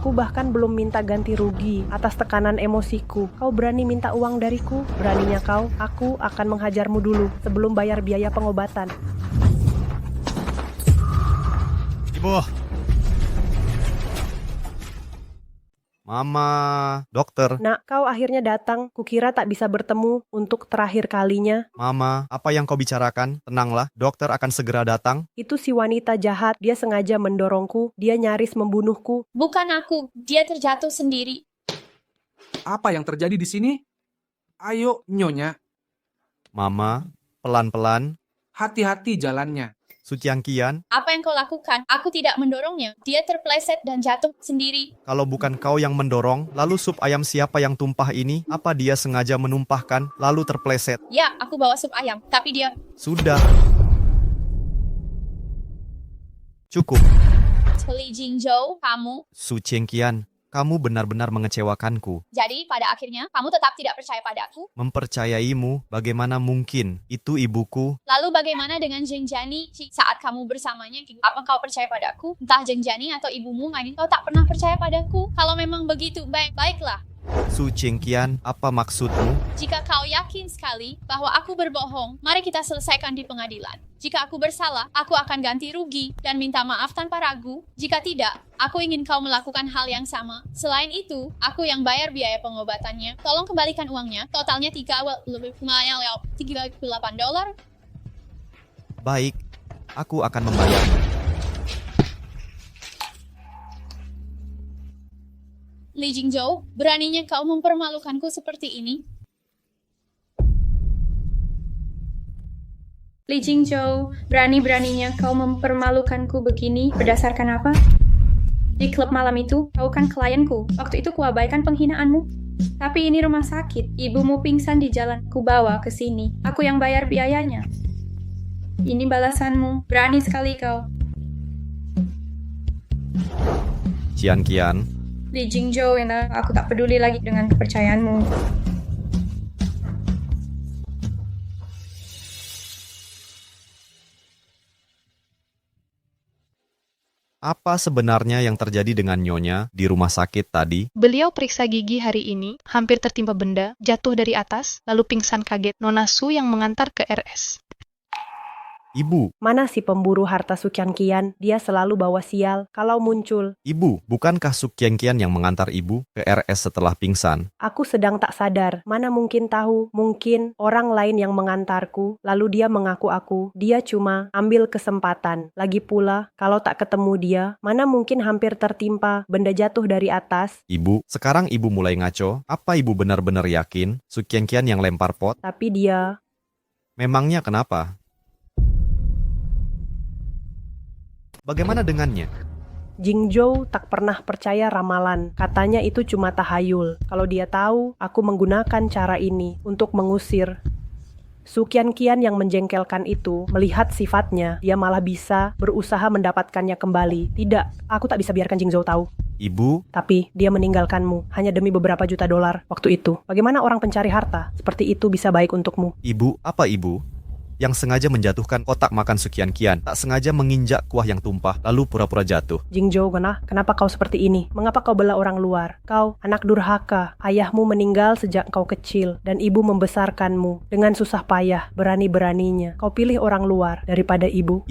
Aku bahkan belum minta ganti rugi atas tekanan emosiku. Kau berani minta uang dariku? Beraninya kau, aku akan menghajarmu dulu sebelum bayar biaya pengobatan. Ibu. Mama, dokter. Nak, kau akhirnya datang. Kukira tak bisa bertemu untuk terakhir kalinya. Mama, apa yang kau bicarakan? Tenanglah, dokter akan segera datang. Itu si wanita jahat. Dia sengaja mendorongku. Dia nyaris membunuhku. Bukan aku, dia terjatuh sendiri. Apa yang terjadi di sini? Ayo, Nyonya, Mama, pelan-pelan. hati-hati jalannya. Suciangkian, Apa yang kau lakukan? Aku tidak mendorongnya. Dia terpleset dan jatuh sendiri. kalau bukan kau yang mendorong, lalu sup ayam siapa yang tumpah ini? Apa dia sengaja menumpahkan, lalu terpleset? Ya, aku bawa sup ayam, tapi dia... Sudah. Cukup. Li Jingzhou, kamu. Suciangkian, kamu benar-benar mengecewakanku. Jadi, pada akhirnya, kamu tetap tidak percaya padaku. Mempercayaimu, bagaimana mungkin? Itu ibuku. Lalu bagaimana dengan Zheng Jiani saat kamu bersamanya? Apa kau percaya padaku? Entah Zheng Jiani atau ibumu, kau tak pernah percaya padaku. Kalau memang begitu, baiklah. Suciangkian, apa maksudmu? Jika kau yakin sekali bahwa aku berbohong, mari kita selesaikan di pengadilan. Jika aku bersalah, aku akan ganti rugi dan minta maaf tanpa ragu. Jika tidak, aku ingin kau melakukan hal yang sama. Selain itu, aku yang bayar biaya pengobatannya. Tolong kembalikan uangnya. Totalnya $38. Baik, aku akan membayarmu. Li Jingzhou, beraninya kau mempermalukanku seperti ini? Li Jingzhou, berani-beraninya kau mempermalukanku begini berdasarkan apa? Di klub malam itu, kau kan klienku. Waktu itu kuabaikan penghinaanmu. Tapi ini rumah sakit. Ibumu pingsan di jalan. Ku bawa ke sini. Aku yang bayar biayanya. Ini balasanmu. Berani sekali kau. Ciankian, Li Jingzhou, aku tak peduli lagi dengan kepercayaanmu. apa sebenarnya yang terjadi dengan Nyonya di rumah sakit tadi? Beliau periksa gigi hari ini, hampir tertimpa benda, jatuh dari atas, lalu pingsan kaget. Nona Su yang mengantar ke RS. Ibu, Mana si pemburu harta Suciangkian? Dia selalu bawa sial kalau muncul. Ibu, bukankah Suciangkian yang mengantar Ibu ke RS setelah pingsan? Aku sedang tak sadar. Mana mungkin tahu? Mungkin orang lain yang mengantarku, lalu dia mengaku aku. Dia cuma ambil kesempatan. Lagi pula, kalau tak ketemu dia, mana mungkin hampir tertimpa benda jatuh dari atas. Ibu, sekarang Ibu mulai ngaco. Apa Ibu benar-benar yakin Suciangkian yang lempar pot? Tapi dia... Memangnya kenapa? Bagaimana dengannya? Jingzhou tak pernah percaya ramalan. Katanya itu cuma tahayul. Kalau dia tahu, aku menggunakan cara ini untuk mengusir Sukian Kian yang menjengkelkan itu, melihat sifatnya, dia malah bisa berusaha mendapatkannya kembali. Tidak, aku tak bisa biarkan Jingzhou tahu. Ibu, Tapi dia meninggalkanmu hanya demi beberapa juta dolar waktu itu. Bagaimana orang pencari harta seperti itu bisa baik untukmu? ibu, apa ibu? Yang sengaja menjatuhkan kotak makan Sukian Kian, tak sengaja menginjak kuah yang tumpah, lalu pura-pura jatuh. Jingzhou, kenapa kau seperti ini? Mengapa kau bela orang luar? Kau anak durhaka. Ayahmu meninggal sejak kau kecil dan ibu membesarkanmu dengan susah payah, berani-beraninya. Kau pilih orang luar daripada ibu.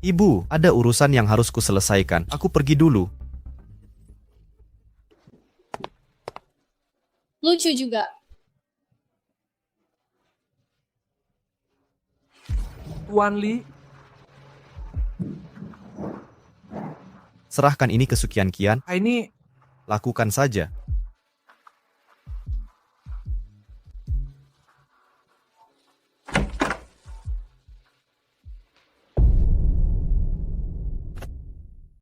Ibu, ada urusan yang harus kuselesaikan. Aku pergi dulu. Lucu juga. Tuan Li, Serahkan ini ke Sukian Kian, ini lakukan saja.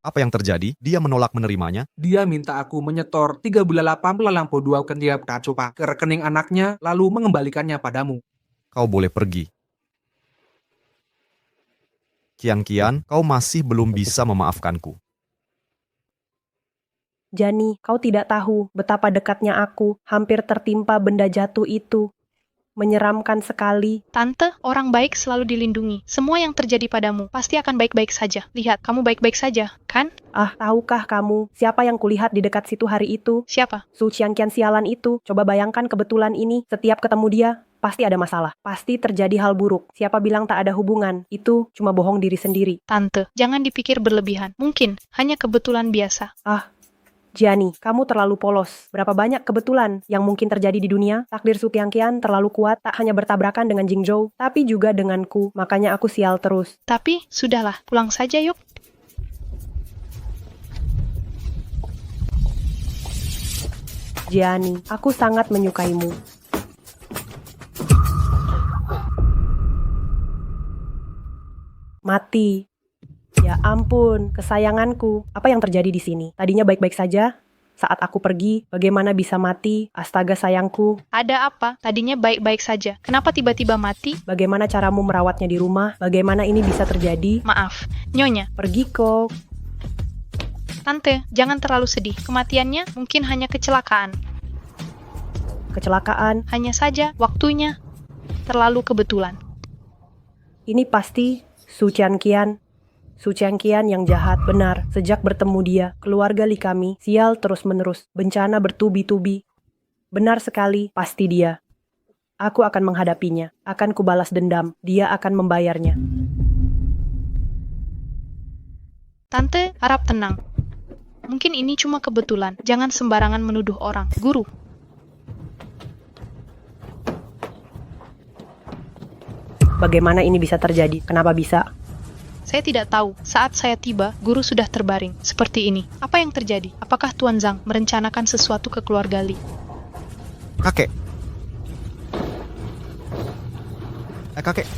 Apa yang terjadi? Dia menolak menerimanya. dia minta aku menyetor 3,82 ke tiap kacopa ke rekening anaknya lalu mengembalikannya padamu. Kau boleh pergi. Kian, kau masih belum bisa memaafkanku. Jani, kau tidak tahu betapa dekatnya aku, hampir tertimpa benda jatuh itu. Menyeramkan sekali. Tante, orang baik selalu dilindungi. Semua yang terjadi padamu pasti akan baik-baik saja. Lihat, kamu baik-baik saja, kan? Ah, tahukah kamu siapa yang kulihat di dekat situ hari itu? Siapa? Su Qianqian sialan itu. Coba bayangkan kebetulan ini, setiap ketemu dia, pasti ada masalah. Pasti terjadi hal buruk. Siapa bilang tak ada hubungan? Itu cuma bohong diri sendiri. Tante, jangan dipikir berlebihan. Mungkin hanya kebetulan biasa. Gianni, kamu terlalu polos. Berapa banyak kebetulan yang mungkin terjadi di dunia? Takdir Su Qianqian terlalu kuat, tak hanya bertabrakan dengan Jingzhou, tapi juga denganku. Makanya aku sial terus. Tapi, sudahlah, pulang saja yuk. Gianni, aku sangat menyukaimu. Mati. Ya ampun, kesayanganku. Apa yang terjadi di sini? Tadinya baik-baik saja. Saat aku pergi, bagaimana bisa mati? Astaga sayangku. Ada apa? Tadinya baik-baik saja. Kenapa tiba-tiba mati? Bagaimana caramu merawatnya di rumah? Bagaimana ini bisa terjadi? Maaf, Nyonya. Pergi kok. Tante, jangan terlalu sedih. Kematiannya mungkin hanya kecelakaan. Kecelakaan. Hanya saja waktunya terlalu kebetulan. Ini pasti Su Qianqian. Su Qianqian yang jahat, benar. Sejak bertemu dia, keluarga Li kami sial terus-menerus. Bencana bertubi-tubi. Benar sekali, pasti dia. Aku akan menghadapinya. Akan kubalas dendam. Dia akan membayarnya. Tante, harap tenang. Mungkin ini cuma kebetulan. Jangan sembarangan menuduh orang. Guru. Bagaimana ini bisa terjadi? Kenapa bisa? Saya tidak tahu. Saat saya tiba, guru sudah terbaring. Seperti ini. Apa yang terjadi? Apakah Tuan Zhang merencanakan sesuatu ke keluarga Li? Kakek. Kakek.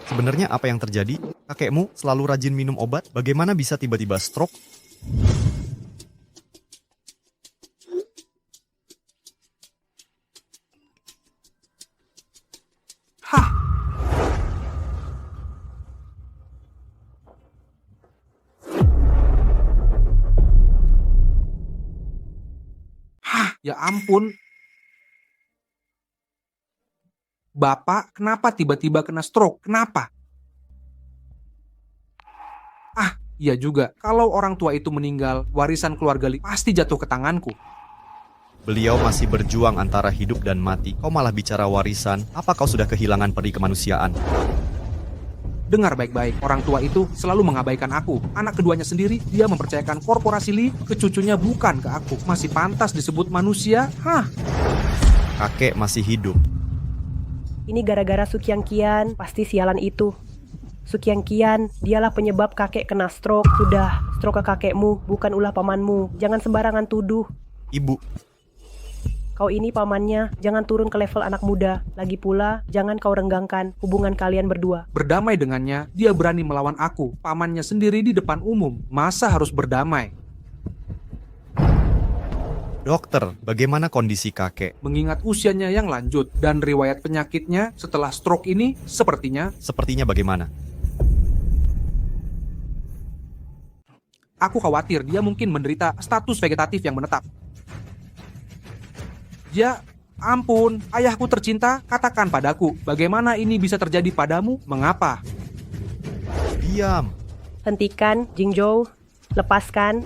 Sebenarnya apa yang terjadi? Kakekmu selalu rajin minum obat. Bagaimana bisa tiba-tiba stroke? Ya ampun. Bapak, kenapa tiba-tiba kena stroke? Kenapa? Iya juga. Kalau orang tua itu meninggal, warisan keluarga Li pasti jatuh ke tanganku. Beliau masih berjuang antara hidup dan mati. Kau malah bicara warisan. Apa kau sudah kehilangan peri kemanusiaan? Dengar baik-baik, orang tua itu selalu mengabaikan aku. Anak keduanya sendiri, dia mempercayakan korporasi Li ke cucunya, bukan ke aku. Masih pantas disebut manusia? Kakek masih hidup. Ini gara-gara Su Qianqian, pasti sialan itu. Su Qianqian, dialah penyebab kakek kena stroke. Sudah, stroke ke kakekmu, bukan ulah pamanmu. Jangan sembarangan tuduh. Ibu, Kau ini pamannya, jangan turun ke level anak muda. Lagi pula, jangan kau renggangkan hubungan kalian berdua. Berdamai dengannya, dia berani melawan aku, pamannya sendiri di depan umum. Masa harus berdamai? Dokter, bagaimana kondisi kakek? Mengingat usianya yang lanjut dan riwayat penyakitnya setelah stroke ini, sepertinya Sepertinya bagaimana? aku khawatir dia mungkin menderita status vegetatif yang menetap. Ya, ampun, ayahku tercinta, katakan padaku, bagaimana ini bisa terjadi padamu? Mengapa? Diam. Hentikan, Jingzhou. Lepaskan.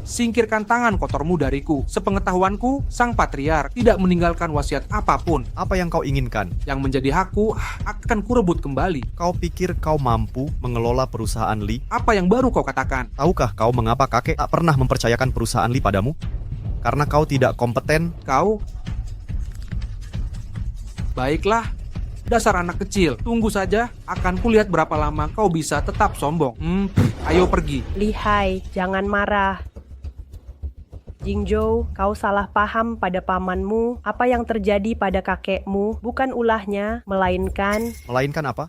Singkirkan tangan kotormu dariku. Sepengetahuanku, sang patriark tidak meninggalkan wasiat apapun. Apa yang kau inginkan? Yang menjadi hakku akan kurebut kembali. Kau pikir kau mampu mengelola perusahaan Li? Apa yang baru kau katakan? Tahukah kau mengapa kakek tak pernah mempercayakan perusahaan Li padamu? Karena kau tidak kompeten. Kau? Baiklah, dasar anak kecil. Tunggu saja, akan kulihat berapa lama kau bisa tetap sombong. Ayo pergi. Lihai, jangan marah. Jingzhou, kau salah paham pada pamanmu. Apa yang terjadi pada kakekmu bukan ulahnya, melainkan Melainkan apa?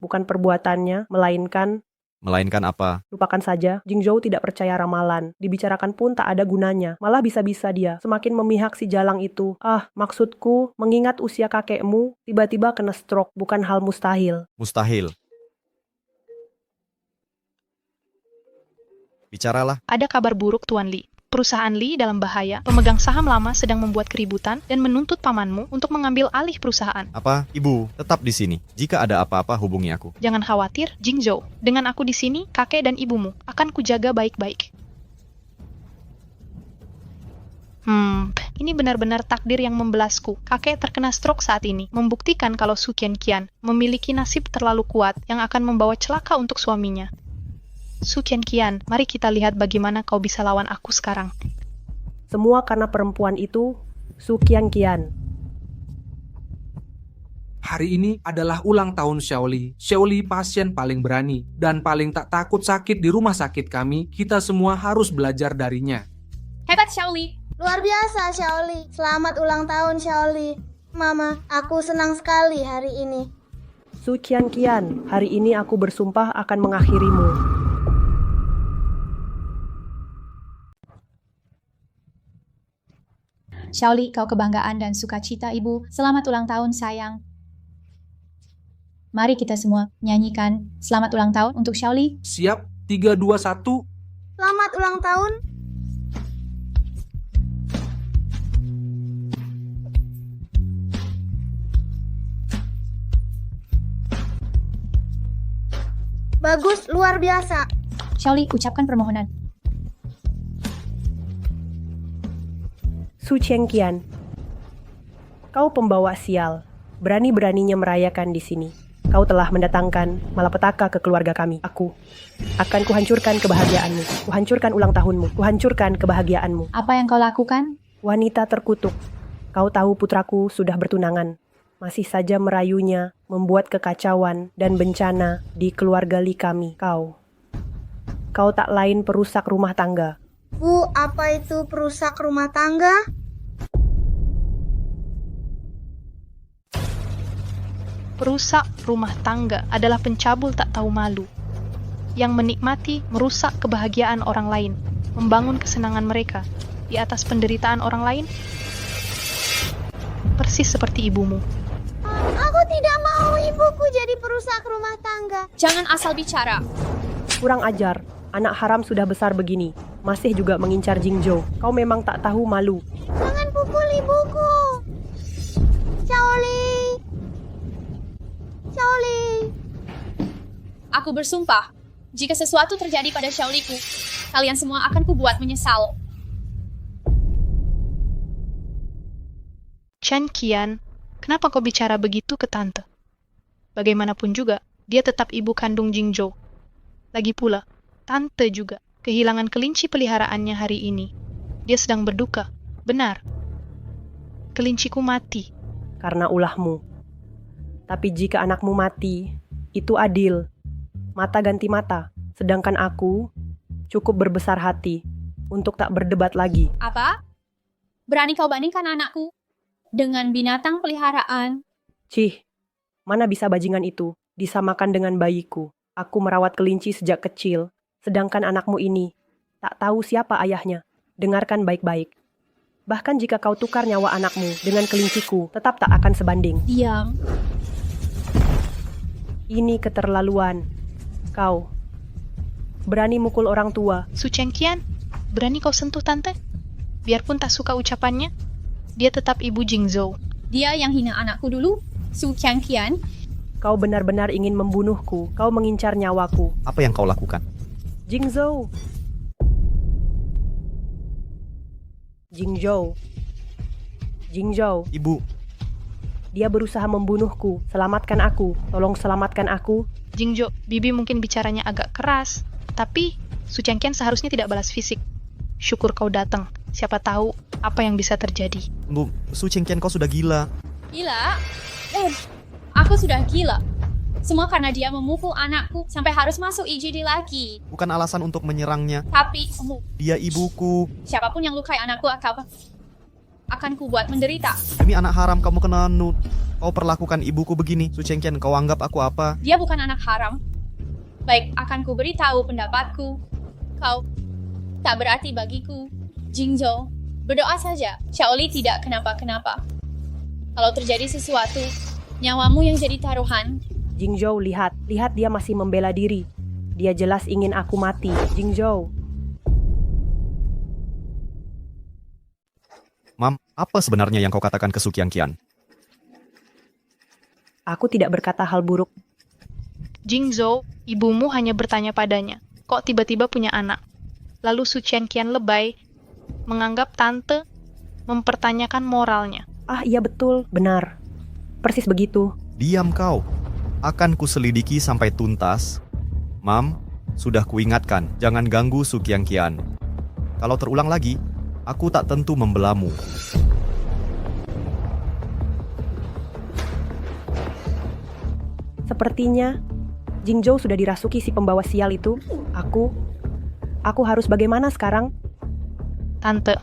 bukan perbuatannya, melainkan Melainkan apa? lupakan saja. Jingzhou tidak percaya ramalan. Dibicarakan pun tak ada gunanya. Malah bisa-bisa dia semakin memihak si Jalang itu. Maksudku, mengingat usia kakekmu, tiba-tiba kena stroke bukan hal mustahil. Mustahil. Bicaralah. Ada kabar buruk, Tuan Li. Perusahaan Li dalam bahaya. Pemegang saham lama sedang membuat keributan dan menuntut pamanmu untuk mengambil alih perusahaan. Apa? Ibu, tetap di sini. Jika ada apa-apa, hubungi aku. Jangan khawatir, Jingzhou. Dengan aku di sini, kakek dan ibumu akan kujaga baik-baik. Ini benar-benar takdir yang membelasku. Kakek terkena stroke saat ini, membuktikan kalau Su Qianqian memiliki nasib terlalu kuat yang akan membawa celaka untuk suaminya. Su Qianqian, mari kita lihat bagaimana kau bisa lawan aku sekarang. Semua karena perempuan itu, Su Qianqian. Hari ini adalah ulang tahun Xiaoli. Xiaoli pasien paling berani dan paling tak takut sakit di rumah sakit kami. Kita semua harus belajar darinya. Hebat, Xiaoli. Luar biasa, Xiaoli. Selamat ulang tahun, Xiaoli. Mama, aku senang sekali hari ini. Su Qianqian, hari ini aku bersumpah akan mengakhirimu. Xiaoli, kau kebanggaan dan sukacita ibu. Selamat ulang tahun, sayang. Mari kita semua nyanyikan selamat ulang tahun untuk Xiaoli. Siap? 3, 2, 1. Selamat ulang tahun. Bagus, luar biasa. Xiaoli, ucapkan permohonan. Su Qianqian, kau pembawa sial. Berani-beraninya merayakan di sini. Kau telah mendatangkan malapetaka ke keluarga kami. Aku akan kuhancurkan kebahagiaanmu. Kuhancurkan ulang tahunmu. Kuhancurkan kebahagiaanmu. Apa yang kau lakukan? Wanita terkutuk. Kau tahu putraku sudah bertunangan. Masih saja merayunya, membuat kekacauan dan bencana di keluarga Li kami. Kau tak lain perusak rumah tangga. Bu, apa itu perusak rumah tangga? Perusak rumah tangga adalah pencabul tak tahu malu, yang menikmati merusak kebahagiaan orang lain, membangun kesenangan mereka di atas penderitaan orang lain. Persis seperti ibumu. Aku tidak mau ibuku jadi perusak rumah tangga. Jangan asal bicara. Kurang ajar, anak haram sudah besar begini, masih juga mengincar Jingzhou. Kau memang tak tahu malu. Jangan pukul ibuku. Xiaoli. Xiaoli. Aku bersumpah, jika sesuatu terjadi pada Xiaoliku, kalian semua akan kubuat menyesal. Qianqian, kenapa kau bicara begitu ke tante? Bagaimanapun juga, dia tetap ibu kandung Jingzhou. Lagi pula, tante juga kehilangan kelinci peliharaannya hari ini. Dia sedang berduka. Benar. Kelinciku mati. Karena ulahmu. Tapi jika anakmu mati, itu adil. Mata ganti mata. Sedangkan aku cukup berbesar hati untuk tak berdebat lagi. Apa? Berani kau bandingkan anakku dengan binatang peliharaan? Cih, mana bisa bajingan itu disamakan dengan bayiku. Aku merawat kelinci sejak kecil, sedangkan anakmu ini tak tahu siapa ayahnya. Dengarkan baik-baik. Bahkan jika kau tukar nyawa anakmu dengan kelinciku, tetap tak akan sebanding. Diam. Ini keterlaluan. Kau berani mukul orang tua. Su Chengqian, berani kau sentuh tante? Biarpun tak suka ucapannya, dia tetap ibu Jingzhou. Dia yang hina anakku dulu, Su Changqian. Kau benar-benar ingin membunuhku. Kau mengincar nyawaku. Apa yang kau lakukan? Jingzhou. Jingzhou. Jingzhou. Ibu, Dia berusaha membunuhku. Selamatkan aku. Tolong selamatkan aku. Jingzhou, bibi mungkin bicaranya agak keras, tapi Su Chengqian seharusnya tidak balas fisik. Syukur kau datang. Siapa tahu apa yang bisa terjadi. Bu, Su Chengqian kau sudah gila. Gila? Aku sudah gila. Semua karena dia memukul anakku sampai harus masuk IGD lagi. Bukan alasan untuk menyerangnya. Tapi Dia ibuku. siapapun yang lukai anakku akan kubuat menderita. Demi anak haram kamu kena nut. Kau perlakukan ibuku begini. Su Chengqian, kau anggap aku apa? Dia bukan anak haram. Baik, akan ku beritahu pendapatku. Kau tak berarti bagiku. Jingzhou, berdoa saja. Shaoli tidak kenapa-kenapa. Kalau terjadi sesuatu, nyawamu yang jadi taruhan. Jingzhou, lihat. Lihat dia masih membela diri. Dia jelas ingin aku mati. Jingzhou. Mam, apa sebenarnya yang kau katakan ke Su Chengqian? Aku tidak berkata hal buruk. Jingzhou, ibumu hanya bertanya padanya, kok tiba-tiba punya anak? Lalu Su Chengqian lebay, menganggap tante mempertanyakan moralnya. Ah, iya betul. Benar. Persis begitu. Diam kau. Akan kuselidiki sampai tuntas. Mam, sudah kuingatkan, jangan ganggu Su Chengqian. Kalau terulang lagi, aku tak tentu membelamu. Sepertinya Jingzhou sudah dirasuki si pembawa sial itu. Aku harus bagaimana sekarang? Tante,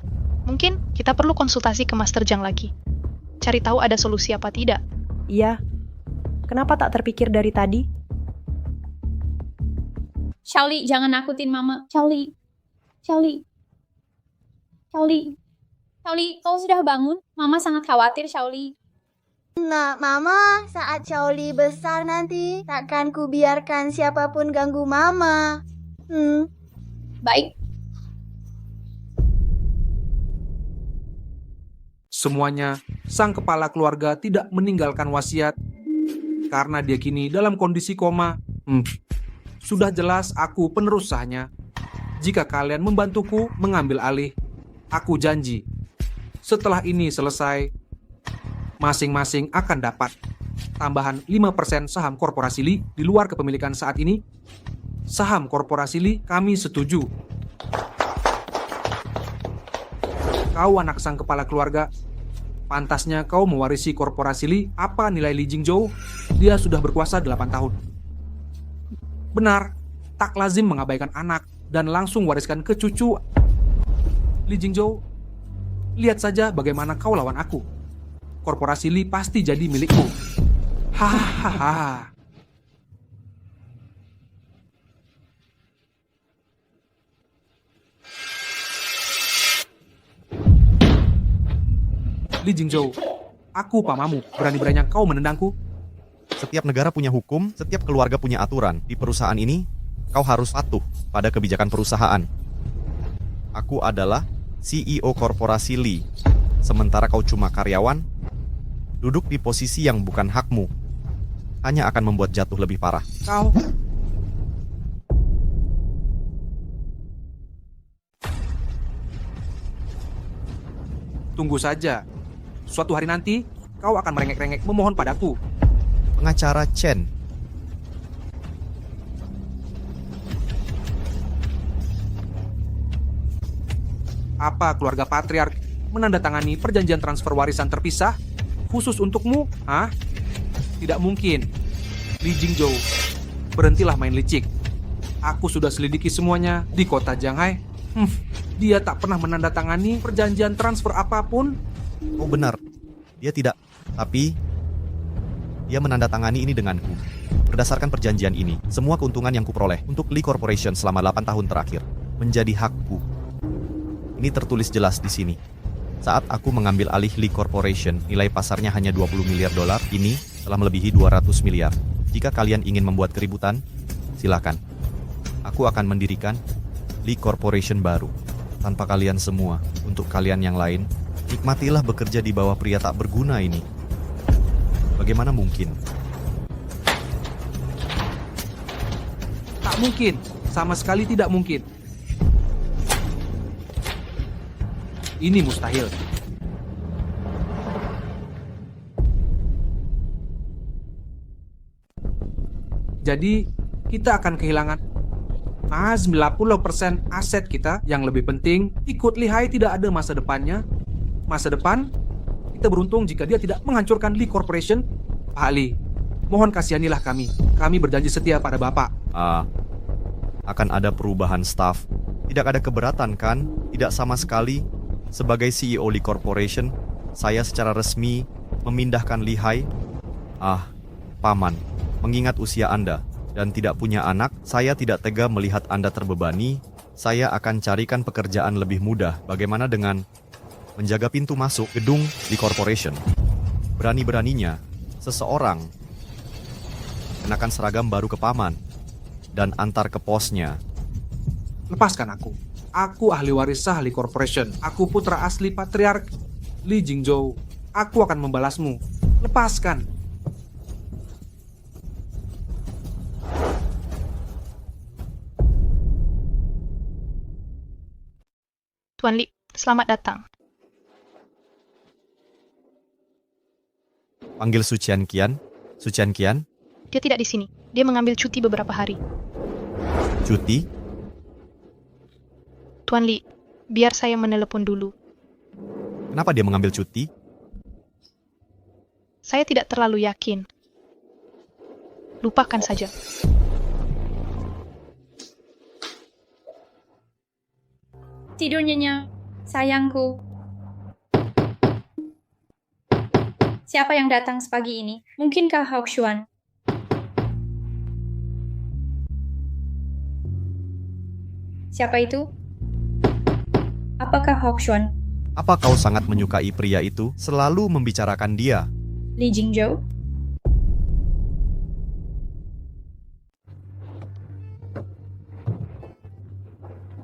mungkin kita perlu konsultasi ke Master Zhang lagi. Cari tahu ada solusi apa tidak. Iya. Kenapa tak terpikir dari tadi? Shaoli, jangan nakutin mama. Shaoli, kau sudah bangun? Mama sangat khawatir, Shaoli. Nah, Mama, saat Shaoli besar nanti, takkan ku biarkan siapapun ganggu Mama. Baik, Semuanya, sang kepala keluarga tidak meninggalkan wasiat karena dia kini dalam kondisi koma. Sudah jelas aku penerus sahnya. Jika kalian membantuku mengambil alih, aku janji, setelah ini selesai, masing-masing akan dapat tambahan 5% saham korporasi Li di luar kepemilikan saat ini. Saham korporasi Li kami setuju. Kau anak sang kepala keluarga, pantasnya kau mewarisi korporasi Li. Apa nilai Li Jingzhou? Dia sudah berkuasa 8 tahun. Benar, tak lazim mengabaikan anak dan langsung wariskan ke cucu. Li Jingzhou, lihat saja bagaimana kau lawan aku. Korporasi Li pasti jadi milikmu. Hahaha. Li Jingzhou, aku pamamu. Berani-beraninya kau menendangku. Setiap negara punya hukum, setiap keluarga punya aturan. Di perusahaan ini, kau harus patuh pada kebijakan perusahaan. Aku adalah CEO korporasi Li. Sementara kau cuma karyawan, duduk di posisi yang bukan hakmu, hanya akan membuat jatuh lebih parah. Kau... Tunggu saja. Suatu hari nanti, kau akan merengek-rengek memohon padaku. Pengacara Chen. Apa keluarga patriark menandatangani perjanjian transfer warisan terpisah khusus untukmu? Hah? Tidak mungkin. Li Jingzhou, berhentilah main licik. Aku sudah selidiki semuanya di kota Shanghai. Dia tak pernah menandatangani perjanjian transfer apapun. Oh benar, dia tidak. Tapi, dia menandatangani ini denganku. Berdasarkan perjanjian ini, semua keuntungan yang kuperoleh untuk Li Corporation selama 8 tahun terakhir menjadi hakku. Ini tertulis jelas di sini. Saat aku mengambil alih Lee Corporation, nilai pasarnya hanya 20 miliar dolar, ini telah melebihi 200 miliar. Jika kalian ingin membuat keributan, silakan. Aku akan mendirikan Lee Corporation baru. Tanpa kalian semua, untuk kalian yang lain, nikmatilah bekerja di bawah pria tak berguna ini. Bagaimana mungkin? Tak mungkin, sama sekali tidak mungkin. Ini mustahil. Jadi, kita akan kehilangan 90% aset kita. Yang lebih penting, ikut lihai tidak ada masa depannya. Masa depan, kita beruntung jika dia tidak menghancurkan Lee Corporation. Pak Lee, mohon kasihanilah kami. Kami berjanji setia pada Bapak. Akan ada perubahan staf. Tidak ada keberatan kan? Tidak sama sekali. Sebagai CEO Lee Corporation, saya secara resmi memindahkan lihai. Paman, mengingat usia Anda dan tidak punya anak, saya tidak tega melihat Anda terbebani. Saya akan carikan pekerjaan lebih mudah. Bagaimana dengan menjaga pintu masuk gedung Lee Corporation? Berani-beraninya, seseorang kenakan seragam baru ke paman dan antar ke posnya. Lepaskan aku. Aku ahli waris sah Lee Corporation. Aku putra asli patriark Lee Jingzhou. Aku akan membalasmu. Lepaskan. Tuan Li, selamat datang. Panggil Sucian Qian. Sucian Qian, Dia tidak di sini. Dia mengambil cuti beberapa hari. cuti. Tuan Li, biar saya menelepon dulu. Kenapa dia mengambil cuti? Saya tidak terlalu yakin. Lupakan saja. Tidur nyenyak, sayangku. Siapa yang datang sepagi ini? Mungkinkah Hao Xuan? Siapa itu? Apakah Hao Xuan? Apa kau sangat menyukai pria itu? Selalu membicarakan dia. Lee Jingzhou?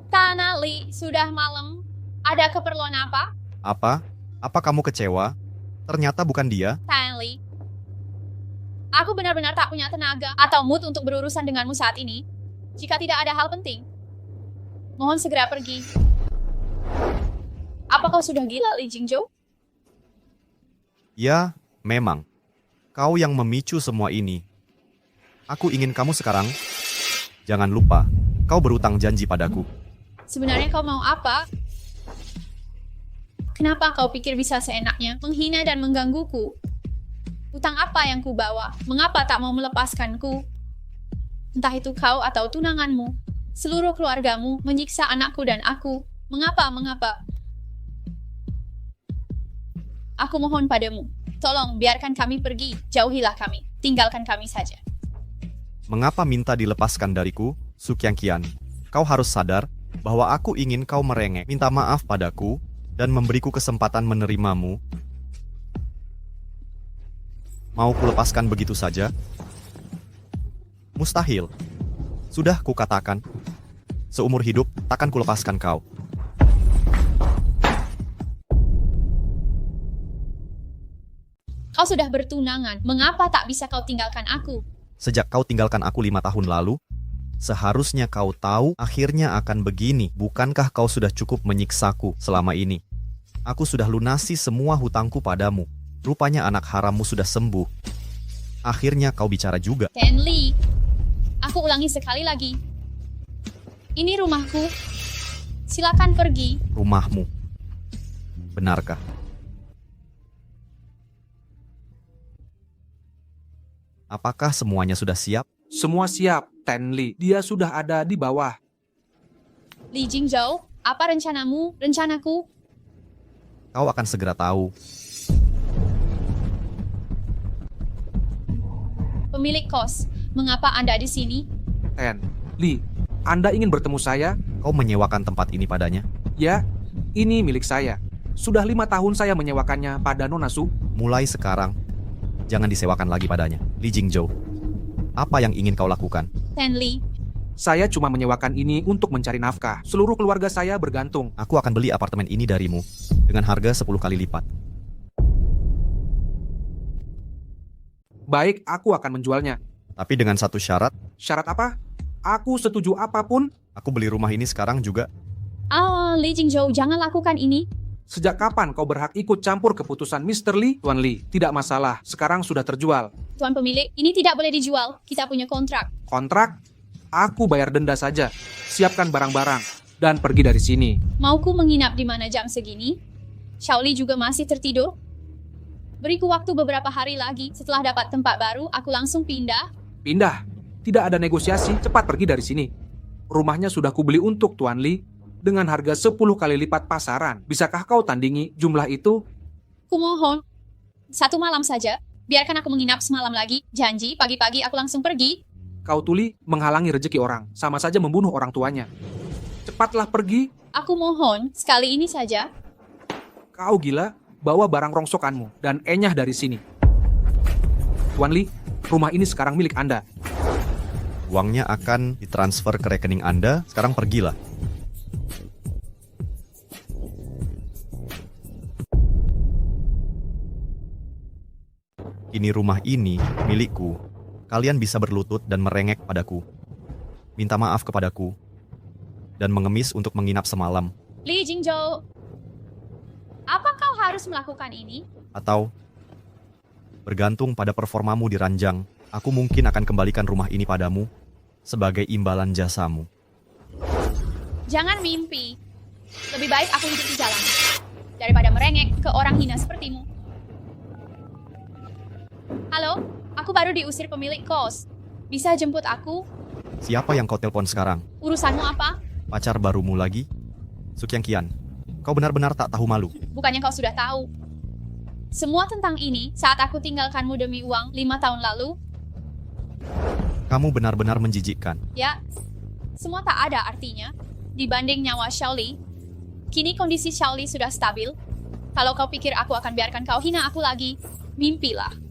Tanah Li, sudah malam. Ada keperluan apa? Apa? Apa kamu kecewa? Ternyata bukan dia. Tan Li. Aku benar-benar tak punya tenaga atau mood untuk berurusan denganmu saat ini. Jika tidak ada hal penting, mohon segera pergi. Apa kau sudah gila, Lee Jingzhou? Ya, memang. Kau yang memicu semua ini. Aku ingin kamu sekarang. Jangan lupa, kau berutang janji padaku. Sebenarnya kau mau apa? Kenapa kau pikir bisa seenaknya menghina dan menggangguku? Utang apa yang ku bawa? Mengapa tak mau melepaskanku? Entah itu kau atau tunanganmu, seluruh keluargamu menyiksa anakku dan aku. Mengapa? Aku mohon padamu, tolong biarkan kami pergi, jauhilah kami, tinggalkan kami saja. Mengapa minta dilepaskan dariku, Sucian Qian? Kau harus sadar bahwa aku ingin kau merengek, minta maaf padaku, dan memberiku kesempatan menerimamu. Mau kulepaskan begitu saja? Mustahil. Sudah kukatakan, seumur hidup takkan kulepaskan kau. Kau sudah bertunangan, mengapa tak bisa kau tinggalkan aku? Sejak kau tinggalkan aku 5 tahun lalu, seharusnya kau tahu akhirnya akan begini. Bukankah kau sudah cukup menyiksaku selama ini? Aku sudah lunasi semua hutangku padamu. Rupanya anak harammu sudah sembuh. Akhirnya kau bicara juga. Tan Li, aku ulangi sekali lagi. Ini rumahku. Silakan pergi. Rumahmu. Benarkah? Apakah semuanya sudah siap? Semua siap, Tan Li. Dia sudah ada di bawah. Lee Jingzhou, apa rencanamu? Rencanaku? Kau akan segera tahu. Pemilik kos, mengapa Anda di sini? Tan Li, Anda ingin bertemu saya? Kau menyewakan tempat ini padanya? Ya, ini milik saya. Sudah 5 tahun saya menyewakannya pada Nona Su. Mulai sekarang, jangan disewakan lagi padanya. Li Jingzhou, apa yang ingin kau lakukan? Stanley, Saya cuma menyewakan ini untuk mencari nafkah. Seluruh keluarga saya bergantung. Aku akan beli apartemen ini darimu dengan harga 10 kali lipat. Baik, aku akan menjualnya. Tapi dengan satu syarat, Syarat apa? Aku setuju apapun. aku beli rumah ini sekarang juga. Li Jingzhou, jangan lakukan ini. Sejak kapan kau berhak ikut campur keputusan Mr. Lee? Tuan Lee, tidak masalah. Sekarang sudah terjual. Tuan pemilik, ini tidak boleh dijual. Kita punya kontrak. Kontrak? Aku bayar denda saja. Siapkan barang-barang dan pergi dari sini. Mauku menginap di mana jam segini? Shaoli juga masih tertidur? Beriku waktu beberapa hari lagi. Setelah dapat tempat baru, aku langsung pindah. Pindah. Tidak ada negosiasi. Cepat pergi dari sini. Rumahnya sudah kubeli untuk Tuan Lee dengan harga 10 kali lipat pasaran. Bisakah kau tandingi jumlah itu? Kumohon, 1 malam saja. Biarkan aku menginap semalam lagi. Janji, pagi-pagi aku langsung pergi. Kau tuli menghalangi rezeki orang. Sama saja membunuh orang tuanya. Cepatlah pergi. Aku mohon, sekali ini saja. Kau gila? Bawa barang rongsokanmu dan enyah dari sini. Tuan Lee, rumah ini sekarang milik Anda. Uangnya akan ditransfer ke rekening Anda, sekarang pergilah. Kini rumah ini milikku. Kalian bisa berlutut dan merengek padaku. Minta maaf kepadaku. Dan mengemis untuk menginap semalam. Li Jingzhou, apa kau harus melakukan ini? Atau, bergantung pada performamu di ranjang, aku mungkin akan kembalikan rumah ini padamu sebagai imbalan jasamu. Jangan mimpi. Lebih baik aku hidup di jalan daripada merengek ke orang hina sepertimu. Halo, aku baru diusir pemilik kos. Bisa jemput aku? Siapa yang kau telepon sekarang? Urusanmu apa? Pacar barumu lagi? Sukyang Kian, kau benar-benar tak tahu malu. Bukannya kau sudah tahu. Semua tentang ini saat aku tinggalkanmu demi uang 5 tahun lalu. Kamu benar-benar menjijikkan. Ya, semua tak ada artinya. Dibanding nyawa Shaoli, kini kondisi Shaoli sudah stabil. Kalau kau pikir aku akan biarkan kau hina aku lagi, mimpilah.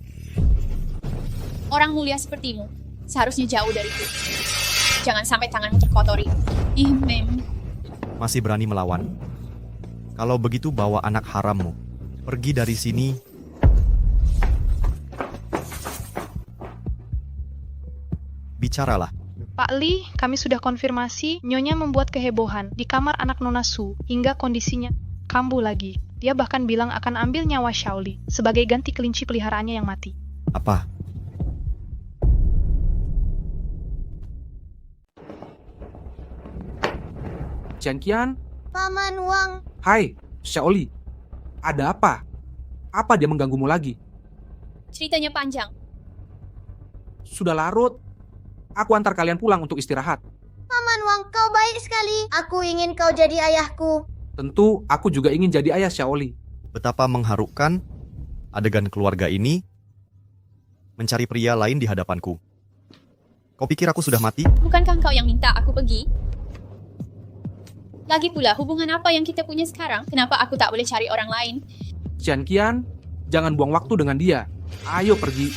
Orang mulia sepertimu seharusnya jauh dariku. Jangan sampai tanganmu terkotori. Ih, mem. Masih berani melawan? Kalau begitu bawa anak harammu. Pergi dari sini. Bicaralah. Pak Lee, kami sudah konfirmasi Nyonya membuat kehebohan di kamar anak Nona Su hingga kondisinya kambuh lagi. Dia bahkan bilang akan ambil nyawa Shaoli sebagai ganti kelinci peliharaannya yang mati. Apa? Jian Qian, Paman Wang, hai, Shaoli. Ada apa? Apa dia mengganggumu lagi? Ceritanya panjang. Sudah larut. Aku antar kalian pulang untuk istirahat. Paman Wang, kau baik sekali. Aku ingin kau jadi ayahku. Tentu, aku juga ingin jadi ayah Shaoli. Betapa mengharukan adegan keluarga ini mencari pria lain di hadapanku. Kau pikir aku sudah mati? Bukankah kau yang minta aku pergi? Lagi pula, hubungan apa yang kita punya sekarang? Kenapa aku tak boleh cari orang lain? Jian Qian, jangan buang waktu dengan dia. Ayo pergi.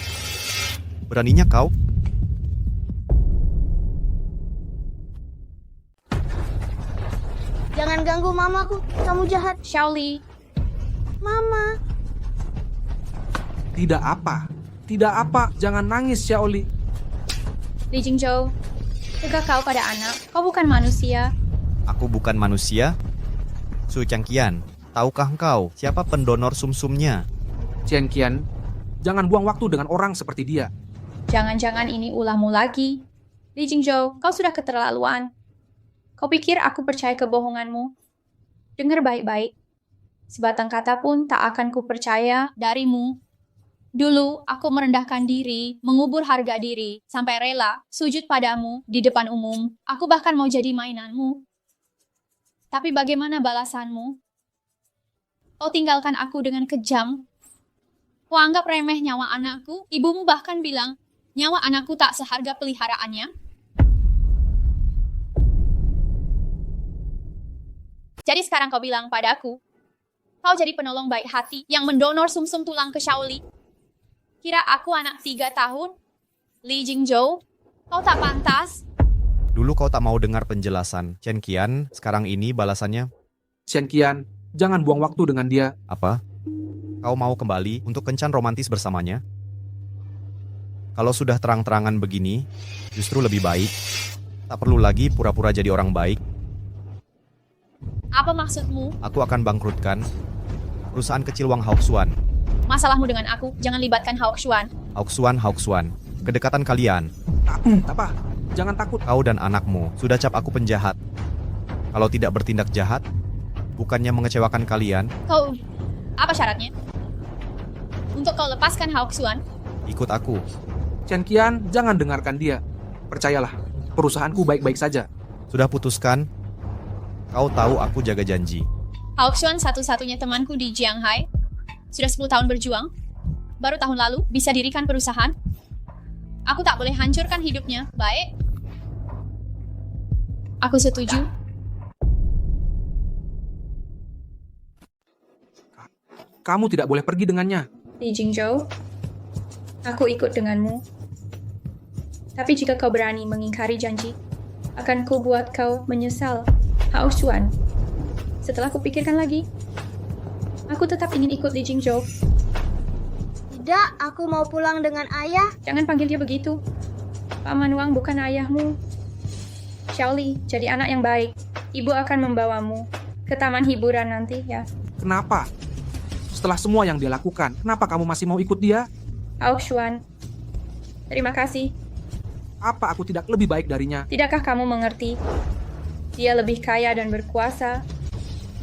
Beraninya kau? Jangan ganggu mamaku. Kamu jahat. Shaoli, Mama. Tidak apa. Tidak apa. Jangan nangis, Shaoli. Li Jingzhou, tegak kau pada anak. Kau bukan manusia. Aku bukan manusia? Su Changqian, tahukah engkau siapa pendonor sumsumnya? Jian Qian, jangan buang waktu dengan orang seperti dia. Jangan-jangan ini ulahmu lagi. Li Jingzhou, kau sudah keterlaluan. Kau pikir aku percaya kebohonganmu? Dengar baik-baik. Sebatang kata pun tak akan ku percaya darimu. Dulu, aku merendahkan diri, mengubur harga diri, sampai rela sujud padamu di depan umum. Aku bahkan mau jadi mainanmu. Tapi bagaimana balasanmu? Kau tinggalkan aku dengan kejam. Kau anggap remeh nyawa anakku. Ibumu bahkan bilang, nyawa anakku tak seharga peliharaannya. Jadi sekarang kau bilang padaku, kau jadi penolong baik hati yang mendonor sumsum tulang ke Shaoli. Kira aku anak 3 tahun? Li Jingzhou, kau tak pantas. Dulu kau tak mau dengar penjelasan Chen Qian, sekarang ini balasannya Xian Qian, jangan buang waktu dengan dia. apa? Kau mau kembali untuk kencan romantis bersamanya? Kalau sudah terang-terangan begini, justru lebih baik. Tak perlu lagi pura-pura jadi orang baik. Apa maksudmu? Aku akan bangkrutkan perusahaan kecil Wang Hauxuan. Masalahmu dengan aku, jangan libatkan Hauxuan. Hauxuan. Kedekatan kalian, Apa? Jangan takut. kau dan anakmu, sudah cap aku penjahat. Kalau tidak bertindak jahat, bukannya mengecewakan kalian, Kau, apa syaratnya? Untuk kau lepaskan Hauxuan, ikut aku. Xian Qian, jangan dengarkan dia. Percayalah, perusahaanku baik-baik saja. Sudah putuskan? Kau tahu aku jaga janji. Hauxuan satu-satunya temanku di Jianghai. Sudah 10 tahun berjuang. Baru tahun lalu bisa dirikan perusahaan. Aku tak boleh hancurkan hidupnya. Baik. Aku setuju. Kamu tidak boleh pergi dengannya. Li Jingzhou, aku ikut denganmu. Tapi jika kau berani mengingkari janji, akan ku buat kau menyesal. Hauxuan. Setelah kupikirkan lagi, aku tetap ingin ikut Li Jingzhou. Tidak, aku mau pulang dengan ayah. Jangan panggil dia begitu. Paman Wang bukan ayahmu. Shaoli, jadi anak yang baik. Ibu akan membawamu ke taman hiburan nanti ya. Kenapa? Setelah semua yang dia lakukan, kenapa kamu masih mau ikut dia? Hauxuan, terima kasih. Apa aku tidak lebih baik darinya? Tidakkah kamu mengerti? Dia lebih kaya dan berkuasa.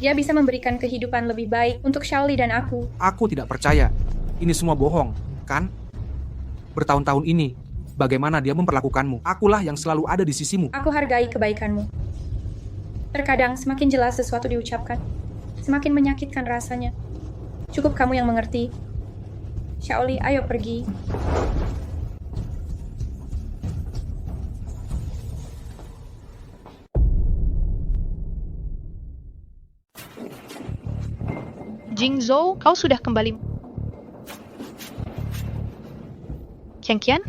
Dia bisa memberikan kehidupan lebih baik untuk Shaoli dan aku. Aku tidak percaya. Ini semua bohong, kan? Bertahun-tahun ini, bagaimana dia memperlakukanmu? Akulah yang selalu ada di sisimu. Aku hargai kebaikanmu. Terkadang semakin jelas sesuatu diucapkan, semakin menyakitkan rasanya. Cukup kamu yang mengerti. Shaoli, ayo pergi. Jingzhou, kau sudah kembali. Qian Qian,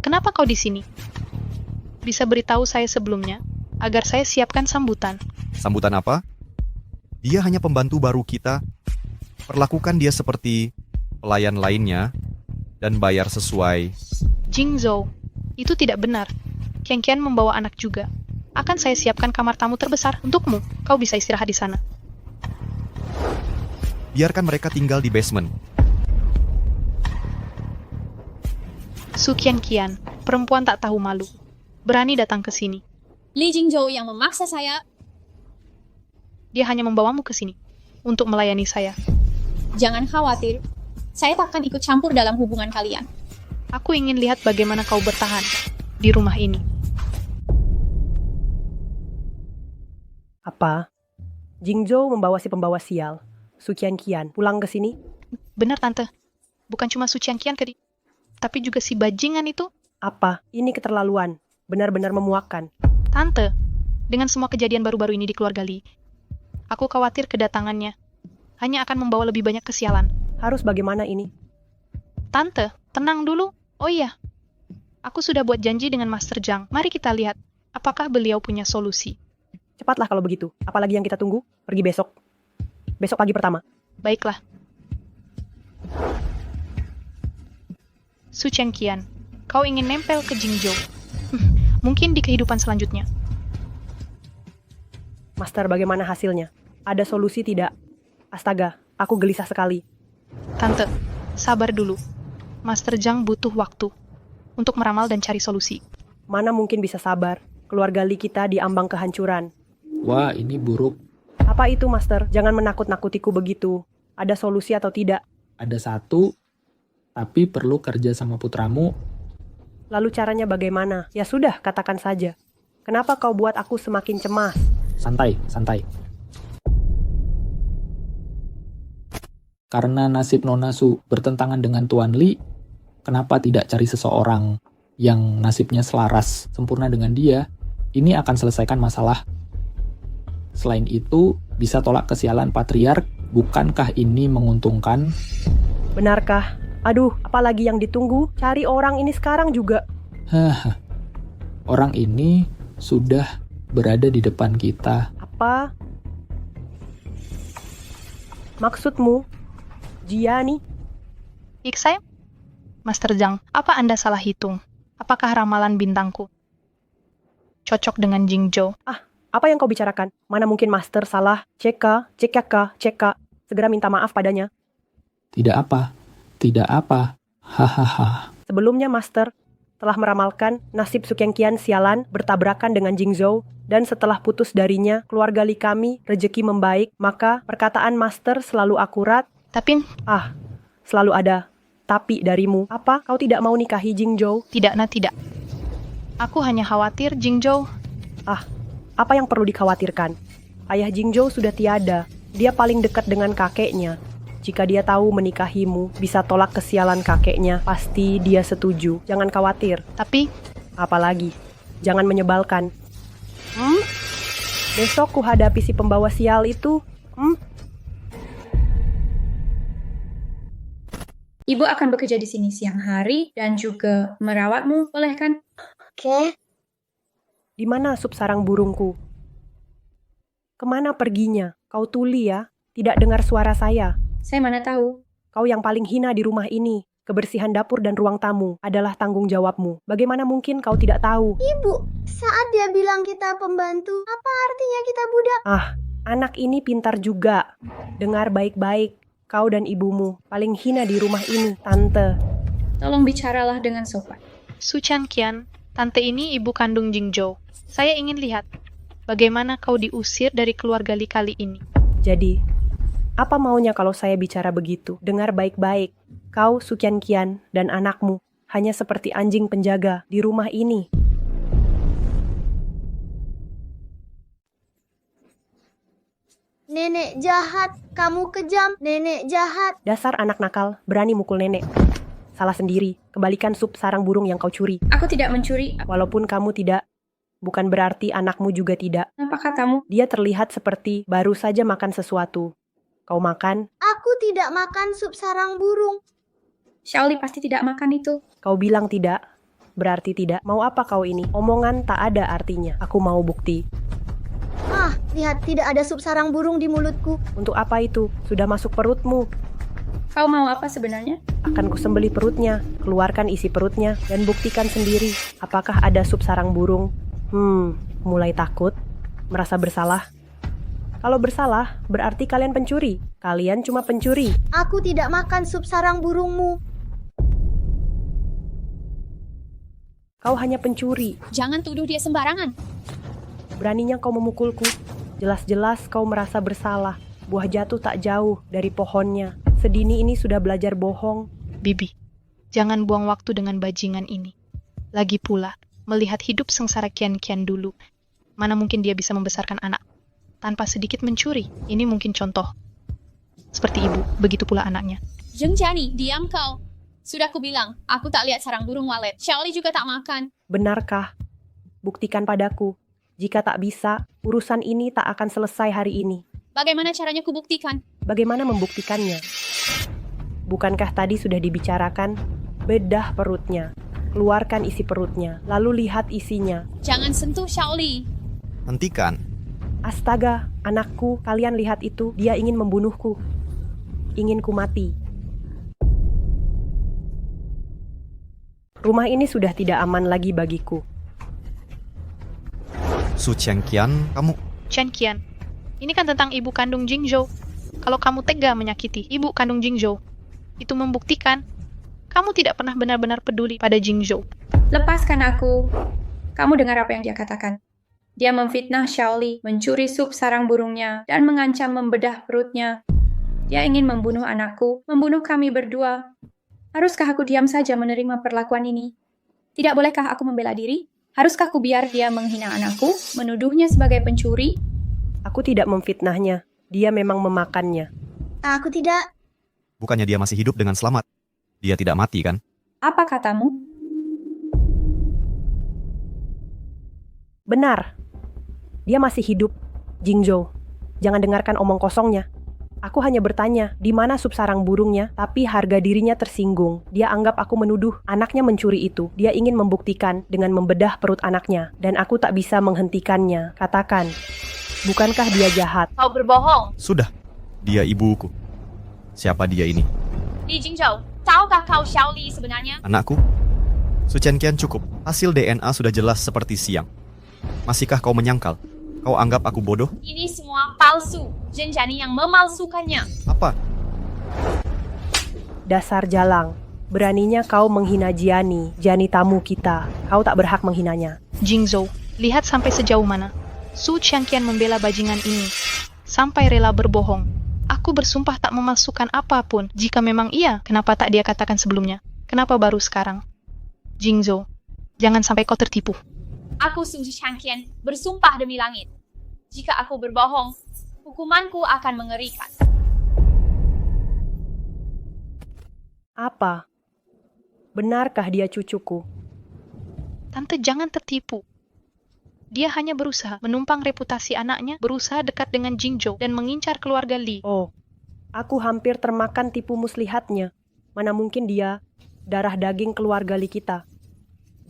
kenapa kau di sini? Bisa beritahu saya sebelumnya, agar saya siapkan sambutan. Sambutan apa? Dia hanya pembantu baru kita. Perlakukan dia seperti pelayan lainnya dan bayar sesuai. Jingzhou, itu tidak benar. Qian Qian membawa anak juga. Akan saya siapkan kamar tamu terbesar untukmu. Kau bisa istirahat di sana. Biarkan mereka tinggal di basement. Su Qian Qian, perempuan tak tahu malu. Berani datang ke sini. Li Jingzhou yang memaksa saya. Dia hanya membawamu ke sini untuk melayani saya. Jangan khawatir, saya tak akan ikut campur dalam hubungan kalian. Aku ingin lihat bagaimana kau bertahan di rumah ini. Apa? Jingzhou membawa si pembawa sial, Su Qian Qian, pulang ke sini? Benar, Tante. Bukan cuma Su Qian Qian tapi juga si bajingan itu. Apa? Ini keterlaluan. Benar-benar memuakkan. Tante, dengan semua kejadian baru-baru ini di keluarga Li, aku khawatir kedatangannya hanya akan membawa lebih banyak kesialan. Harus bagaimana ini? Tante, tenang dulu. Oh iya, aku sudah buat janji dengan Master Zhang. Mari kita lihat, apakah beliau punya solusi. Cepatlah kalau begitu. Apalagi yang kita tunggu? Pergi besok. Besok pagi pertama. Baiklah. Su Qian Qian, kau ingin nempel ke Jingzhou. Mungkin di kehidupan selanjutnya. Master, bagaimana hasilnya? Ada solusi tidak? Astaga, aku gelisah sekali. Tante, sabar dulu. Master Zhang butuh waktu untuk meramal dan cari solusi. Mana mungkin bisa sabar? Keluarga Li kita diambang kehancuran. Wah, ini buruk. Apa itu, Master? Jangan menakut-nakutiku begitu. Ada solusi atau tidak? Ada satu, tapi perlu kerja sama putramu. Lalu caranya bagaimana? Ya sudah, katakan saja. Kenapa kau buat aku semakin cemas? Santai, santai. Karena nasib Nona Su bertentangan dengan Tuan Li, kenapa tidak cari seseorang yang nasibnya selaras, sempurna dengan dia? Ini akan selesaikan masalah. Selain itu, bisa tolak kesialan patriark. Bukankah ini menguntungkan? Benarkah? Aduh, apalagi yang ditunggu? Cari orang ini sekarang juga. Hah, orang ini sudah berada di depan kita. Apa? Maksudmu? Gianni? Iksai? Master Zhang, apa Anda salah hitung? Apakah ramalan bintangku cocok dengan Jingzhou? Apa yang kau bicarakan? Mana mungkin Master salah? Ceka. Segera minta maaf padanya. Tidak apa. Hahaha. Sebelumnya Master telah meramalkan nasib Sukengkian sialan bertabrakan dengan Jingzhou, dan setelah putus darinya, keluarga Li kami rezeki membaik, maka perkataan Master selalu akurat. Tapi, Selalu ada tapi darimu. Apa? Kau tidak mau nikahi Jingzhou? tidak. Aku hanya khawatir Jingzhou. Apa yang perlu dikhawatirkan? Ayah Jingzhou sudah tiada. Dia paling dekat dengan kakeknya. Jika dia tahu menikahimu, bisa tolak kesialan kakeknya. Pasti dia setuju. Jangan khawatir. Tapi, Apalagi, jangan menyebalkan. Besok ku hadapi si pembawa sial itu. Ibu akan bekerja di sini siang hari dan juga merawatmu, boleh kan? Oke. Di mana sup sarang burungku? Kemana perginya? Kau tuli ya? Tidak dengar suara saya. Saya mana tahu. Kau yang paling hina di rumah ini. Kebersihan dapur dan ruang tamu adalah tanggung jawabmu. Bagaimana mungkin kau tidak tahu? Ibu, saat dia bilang kita pembantu, apa artinya kita budak? Anak ini pintar juga. Dengar baik-baik. Kau dan ibumu paling hina di rumah ini, Tante. Tolong bicaralah dengan sopan. Su Chanqian, tante ini ibu kandung Jingzhou. Saya ingin lihat bagaimana kau diusir dari keluarga Li kali ini. Jadi, apa maunya kalau saya bicara begitu? Dengar baik-baik. Kau, Sukengkian, dan anakmu hanya seperti anjing penjaga di rumah ini. Nenek jahat, kamu kejam, nenek jahat. Dasar anak nakal, berani mukul nenek. Salah sendiri, kembalikan sup sarang burung yang kau curi. Aku tidak mencuri. Walaupun kamu tidak, bukan berarti anakmu juga tidak. Apa katamu? Dia terlihat seperti baru saja makan sesuatu. Kau makan, Aku tidak makan sup sarang burung. Shaoli pasti tidak makan itu. kau bilang tidak, berarti tidak. Mau apa kau ini? Omongan tak ada artinya. Aku mau bukti. Lihat, tidak ada sup sarang burung di mulutku. Untuk apa itu? Sudah masuk perutmu. Kau mau apa sebenarnya? Akan kusembelih perutnya, keluarkan isi perutnya, dan buktikan sendiri apakah ada sup sarang burung. Mulai takut, merasa bersalah. Kalau bersalah, berarti kalian pencuri. Kalian cuma pencuri. Aku tidak makan sup sarang burungmu. Kau hanya pencuri. Jangan tuduh dia sembarangan. Beraninya kau memukulku. Jelas-jelas kau merasa bersalah. Buah jatuh tak jauh dari pohonnya. Sedini ini sudah belajar bohong. Bibi, jangan buang waktu dengan bajingan ini. Lagi pula, melihat hidup sengsara Kian-Kian dulu, mana mungkin dia bisa membesarkan anak tanpa sedikit mencuri. Ini mungkin contoh. Seperti ibu, begitu pula anaknya. Zheng Jiani, diam kau. Sudah kubilang, aku tak lihat sarang burung walet. Shaoli juga tak makan. Benarkah? Buktikan padaku. Jika tak bisa, urusan ini tak akan selesai hari ini. Bagaimana caranya kubuktikan? Bagaimana membuktikannya? Bukankah tadi sudah dibicarakan? Bedah perutnya, keluarkan isi perutnya, lalu lihat isinya. Jangan sentuh Shaoli. Hentikan. Astaga, anakku, kalian lihat itu, dia ingin membunuhku. Ingin ku mati. Rumah ini sudah tidak aman lagi bagiku. Su Chengqian, kamu... Chen-Kian, ini kan tentang ibu kandung Jingzhou. Kalau kamu tega menyakiti ibu kandung Jingzhou, itu membuktikan kamu tidak pernah benar-benar peduli pada Jingzhou. Lepaskan aku. Kamu dengar apa yang dia katakan? Dia memfitnah Shaoli, mencuri sup sarang burungnya, dan mengancam membedah perutnya. Dia ingin membunuh anakku, membunuh kami berdua. Haruskah aku diam saja menerima perlakuan ini? Tidak bolehkah aku membela diri? Haruskah aku biar dia menghina anakku, menuduhnya sebagai pencuri? Aku tidak memfitnahnya, dia memang memakannya. Aku tidak. Bukannya dia masih hidup dengan selamat? Dia tidak mati, kan? Apa katamu? Benar, dia masih hidup, Jingzhou. jangan dengarkan omong kosongnya. Aku hanya bertanya, di mana sup sarang burungnya, tapi harga dirinya tersinggung. Dia anggap aku menuduh anaknya mencuri itu. Dia ingin membuktikan dengan membedah perut anaknya, dan aku tak bisa menghentikannya. Katakan, bukankah dia jahat? Kau berbohong. Sudah, dia ibuku. Siapa dia ini? Li Jingzhou, tahukah kau Xiao Li sebenarnya? Anakku? Su Qianqian cukup. Hasil DNA sudah jelas seperti siang. Masihkah kau menyangkal? Kau anggap aku bodoh? Ini semua palsu. Zhenjiani yang memalsukannya. Apa? Dasar jalang. Beraninya kau menghina Jiani, Jiani tamu kita. Kau tak berhak menghinanya. Jingzhou, lihat sampai sejauh mana Su Qianqian membela bajingan ini. Sampai rela berbohong. Aku bersumpah tak memalsukan apapun. Jika memang iya, kenapa tak dia katakan sebelumnya? Kenapa baru sekarang? Jingzhou, jangan sampai kau tertipu. Aku Su Qianqian bersumpah demi langit. Jika aku berbohong, hukumanku akan mengerikan. Apa? Benarkah dia cucuku? Tante jangan tertipu. Dia hanya berusaha menumpang reputasi anaknya, berusaha dekat dengan Jingzhou dan mengincar keluarga Li. Oh, aku hampir termakan tipu muslihatnya. Mana mungkin dia darah daging keluarga Li kita.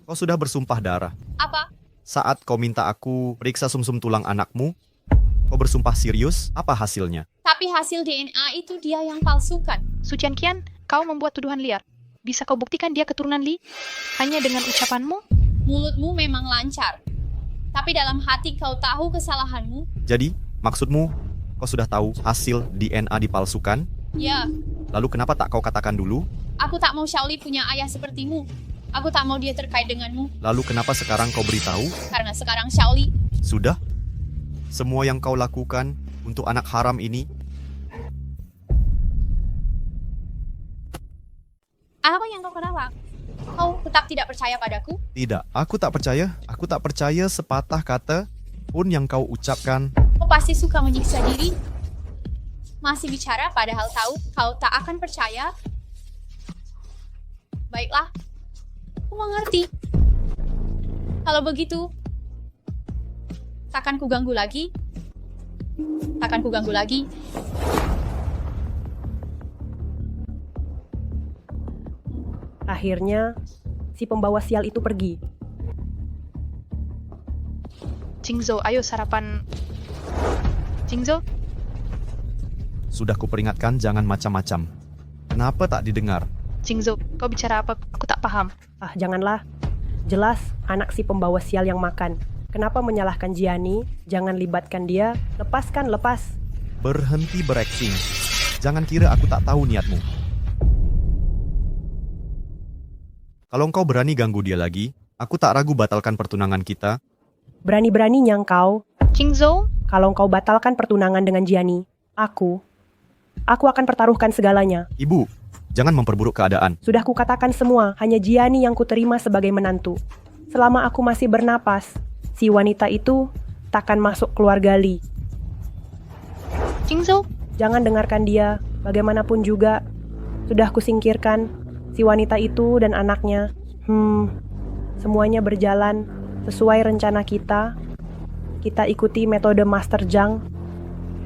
Kau sudah bersumpah darah. Apa? Saat kau minta aku periksa sumsum tulang anakmu, kau bersumpah serius? Apa hasilnya? Tapi hasil DNA itu dia yang palsukan. Su Qianqian, kau membuat tuduhan liar. Bisa kau buktikan dia keturunan Li? Hanya dengan ucapanmu? Mulutmu memang lancar. Tapi dalam hati kau tahu kesalahanmu. Jadi, maksudmu, kau sudah tahu hasil DNA dipalsukan? Ya, Lalu kenapa tak kau katakan dulu? aku tak mau Xiao Li punya ayah sepertimu. Aku tak mau dia terkait denganmu. Lalu kenapa sekarang kau beritahu? Karena sekarang Xiao Li. Sudah? Semua yang kau lakukan untuk anak haram ini, Apa yang kau ketawa? Kau tetap tidak percaya padaku? tidak. Aku tak percaya. Aku tak percaya sepatah kata pun yang kau ucapkan. Kau pasti suka menyiksa diri. Masih bicara padahal tahu kau tak akan percaya. Baiklah. Aku mengerti. Kalau begitu, takkan ku ganggu lagi. Takkan ku ganggu lagi. Akhirnya, si pembawa sial itu pergi. Jingzhou, ayo sarapan. Jingzhou, Sudah kuperingatkan jangan macam-macam. Kenapa tak didengar? Jingzhou, kau bicara apa? Aku tak paham. Ah, janganlah. Jelas, anak si pembawa sial yang makan. Kenapa menyalahkan Jiani? Jangan libatkan dia. Lepaskan, lepas. Berhenti berakting. Jangan kira aku tak tahu niatmu. Kalau engkau berani ganggu dia lagi, aku tak ragu batalkan pertunangan kita. Berani-beraninya engkau. Jingzhou, Kalau engkau batalkan pertunangan dengan Jiani, aku akan pertaruhkan segalanya. Ibu, jangan memperburuk keadaan. Sudah kukatakan semua, hanya Jiani yang kuterima sebagai menantu. Selama aku masih bernapas, si wanita itu takkan masuk keluarga Li. Jingzhou, Jangan dengarkan dia, bagaimanapun juga. Sudah kusingkirkan si wanita itu dan anaknya. Semuanya berjalan sesuai rencana kita. Kita ikuti metode Master Zhang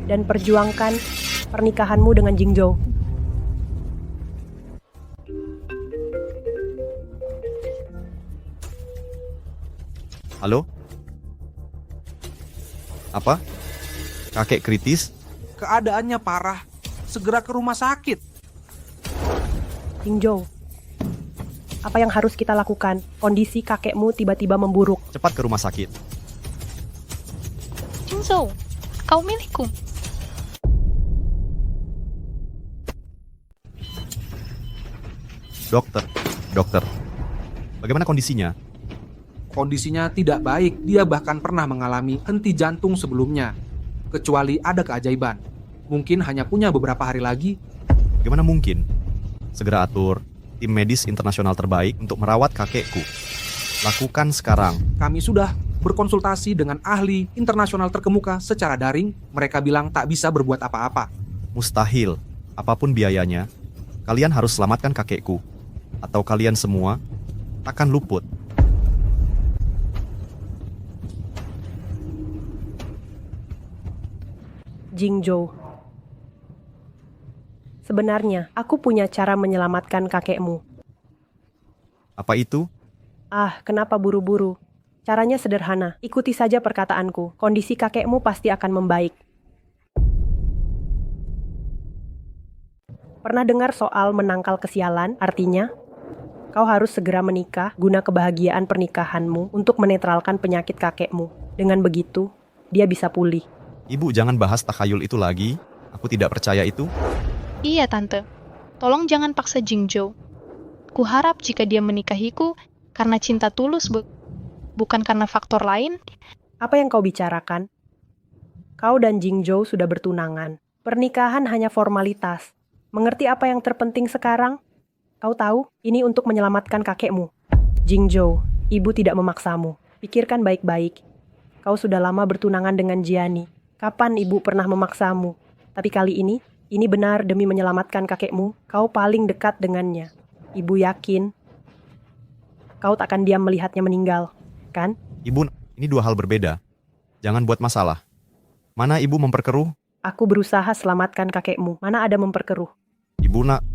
dan perjuangkan pernikahanmu dengan Jingzhou. Halo? Apa? Kakek kritis? Keadaannya parah. Segera ke rumah sakit. Jingzhou, apa yang harus kita lakukan? Kondisi kakekmu tiba-tiba memburuk. Cepat ke rumah sakit. Jingzhou, kau milikku. Dokter. Bagaimana kondisinya? Kondisinya tidak baik. Dia bahkan pernah mengalami henti jantung sebelumnya. Kecuali ada keajaiban. Mungkin hanya punya beberapa hari lagi. Bagaimana mungkin? Segera atur tim medis internasional terbaik untuk merawat kakekku. Lakukan sekarang. Kami sudah berkonsultasi dengan ahli internasional terkemuka secara daring. Mereka bilang tak bisa berbuat apa-apa. Mustahil. Apapun biayanya, kalian harus selamatkan kakekku. Atau kalian semua akan luput. Jingzhou. Sebenarnya, aku punya cara menyelamatkan kakekmu. Apa itu? Ah, kenapa buru-buru? Caranya sederhana, ikuti saja perkataanku. Kondisi kakekmu pasti akan membaik. Pernah dengar soal menangkal kesialan? Artinya, kau harus segera menikah guna kebahagiaan pernikahanmu untuk menetralkan penyakit kakekmu. Dengan begitu, dia bisa pulih. Ibu jangan bahas takhayul itu lagi. Aku tidak percaya itu. Iya, Tante. Tolong jangan paksa Jingzhou. Kuharap jika dia menikahiku karena cinta tulus, bukan karena faktor lain. Apa yang kau bicarakan? Kau dan Jingzhou sudah bertunangan. Pernikahan hanya formalitas. Mengerti apa yang terpenting sekarang? Kau tahu, ini untuk menyelamatkan kakekmu. Jingzhou, ibu tidak memaksamu. Pikirkan baik-baik. Kau sudah lama bertunangan dengan Jiani. Kapan ibu pernah memaksamu? Tapi kali ini benar demi menyelamatkan kakekmu. Kau paling dekat dengannya. Ibu yakin kau takkan diam melihatnya meninggal, kan? Ibu, ini dua hal berbeda. Jangan buat masalah. Mana ibu memperkeruh? Aku berusaha selamatkan kakekmu. Mana ada memperkeruh? Ibu nak.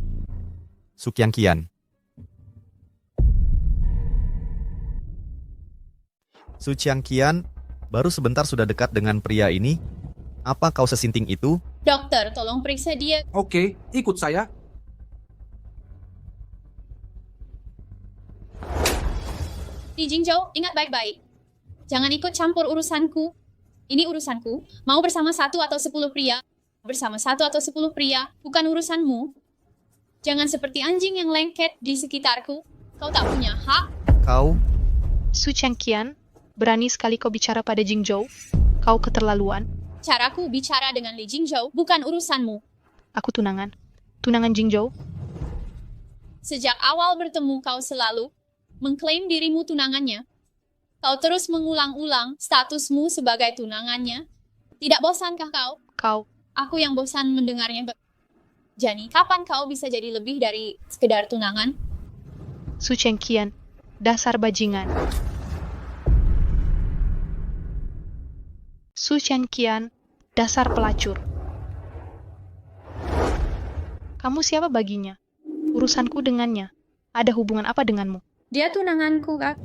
Sukian kian. Su Qiangqian baru sebentar sudah dekat dengan pria ini. Apa kau sesinting itu? Dokter, tolong periksa dia. Oke, ikut saya. Li Jingzhou, ingat baik-baik. Jangan ikut campur urusanku. Ini urusanku. Mau bersama 1 atau 10 pria. Bersama 1 atau 10 pria. Bukan urusanmu. Jangan seperti anjing yang lengket di sekitarku. Kau tak punya hak. Kau? Su Qiangqian, berani sekali kau bicara pada Jingzhou. Kau keterlaluan. Caraku bicara dengan Li Jingzhou bukan urusanmu. Aku tunangan. Tunangan Jingzhou. Sejak awal bertemu kau selalu mengklaim dirimu tunangannya. Kau terus mengulang-ulang statusmu sebagai tunangannya. Tidak bosankah kau? Kau. Aku yang bosan mendengarnya. Jani, kapan kau bisa jadi lebih dari sekedar tunangan? Su Qiangqian, dasar bajingan. Su Qiangqian, dasar pelacur. Kamu siapa baginya? Urusanku dengannya. Ada hubungan apa denganmu? Dia tunanganku, Kak.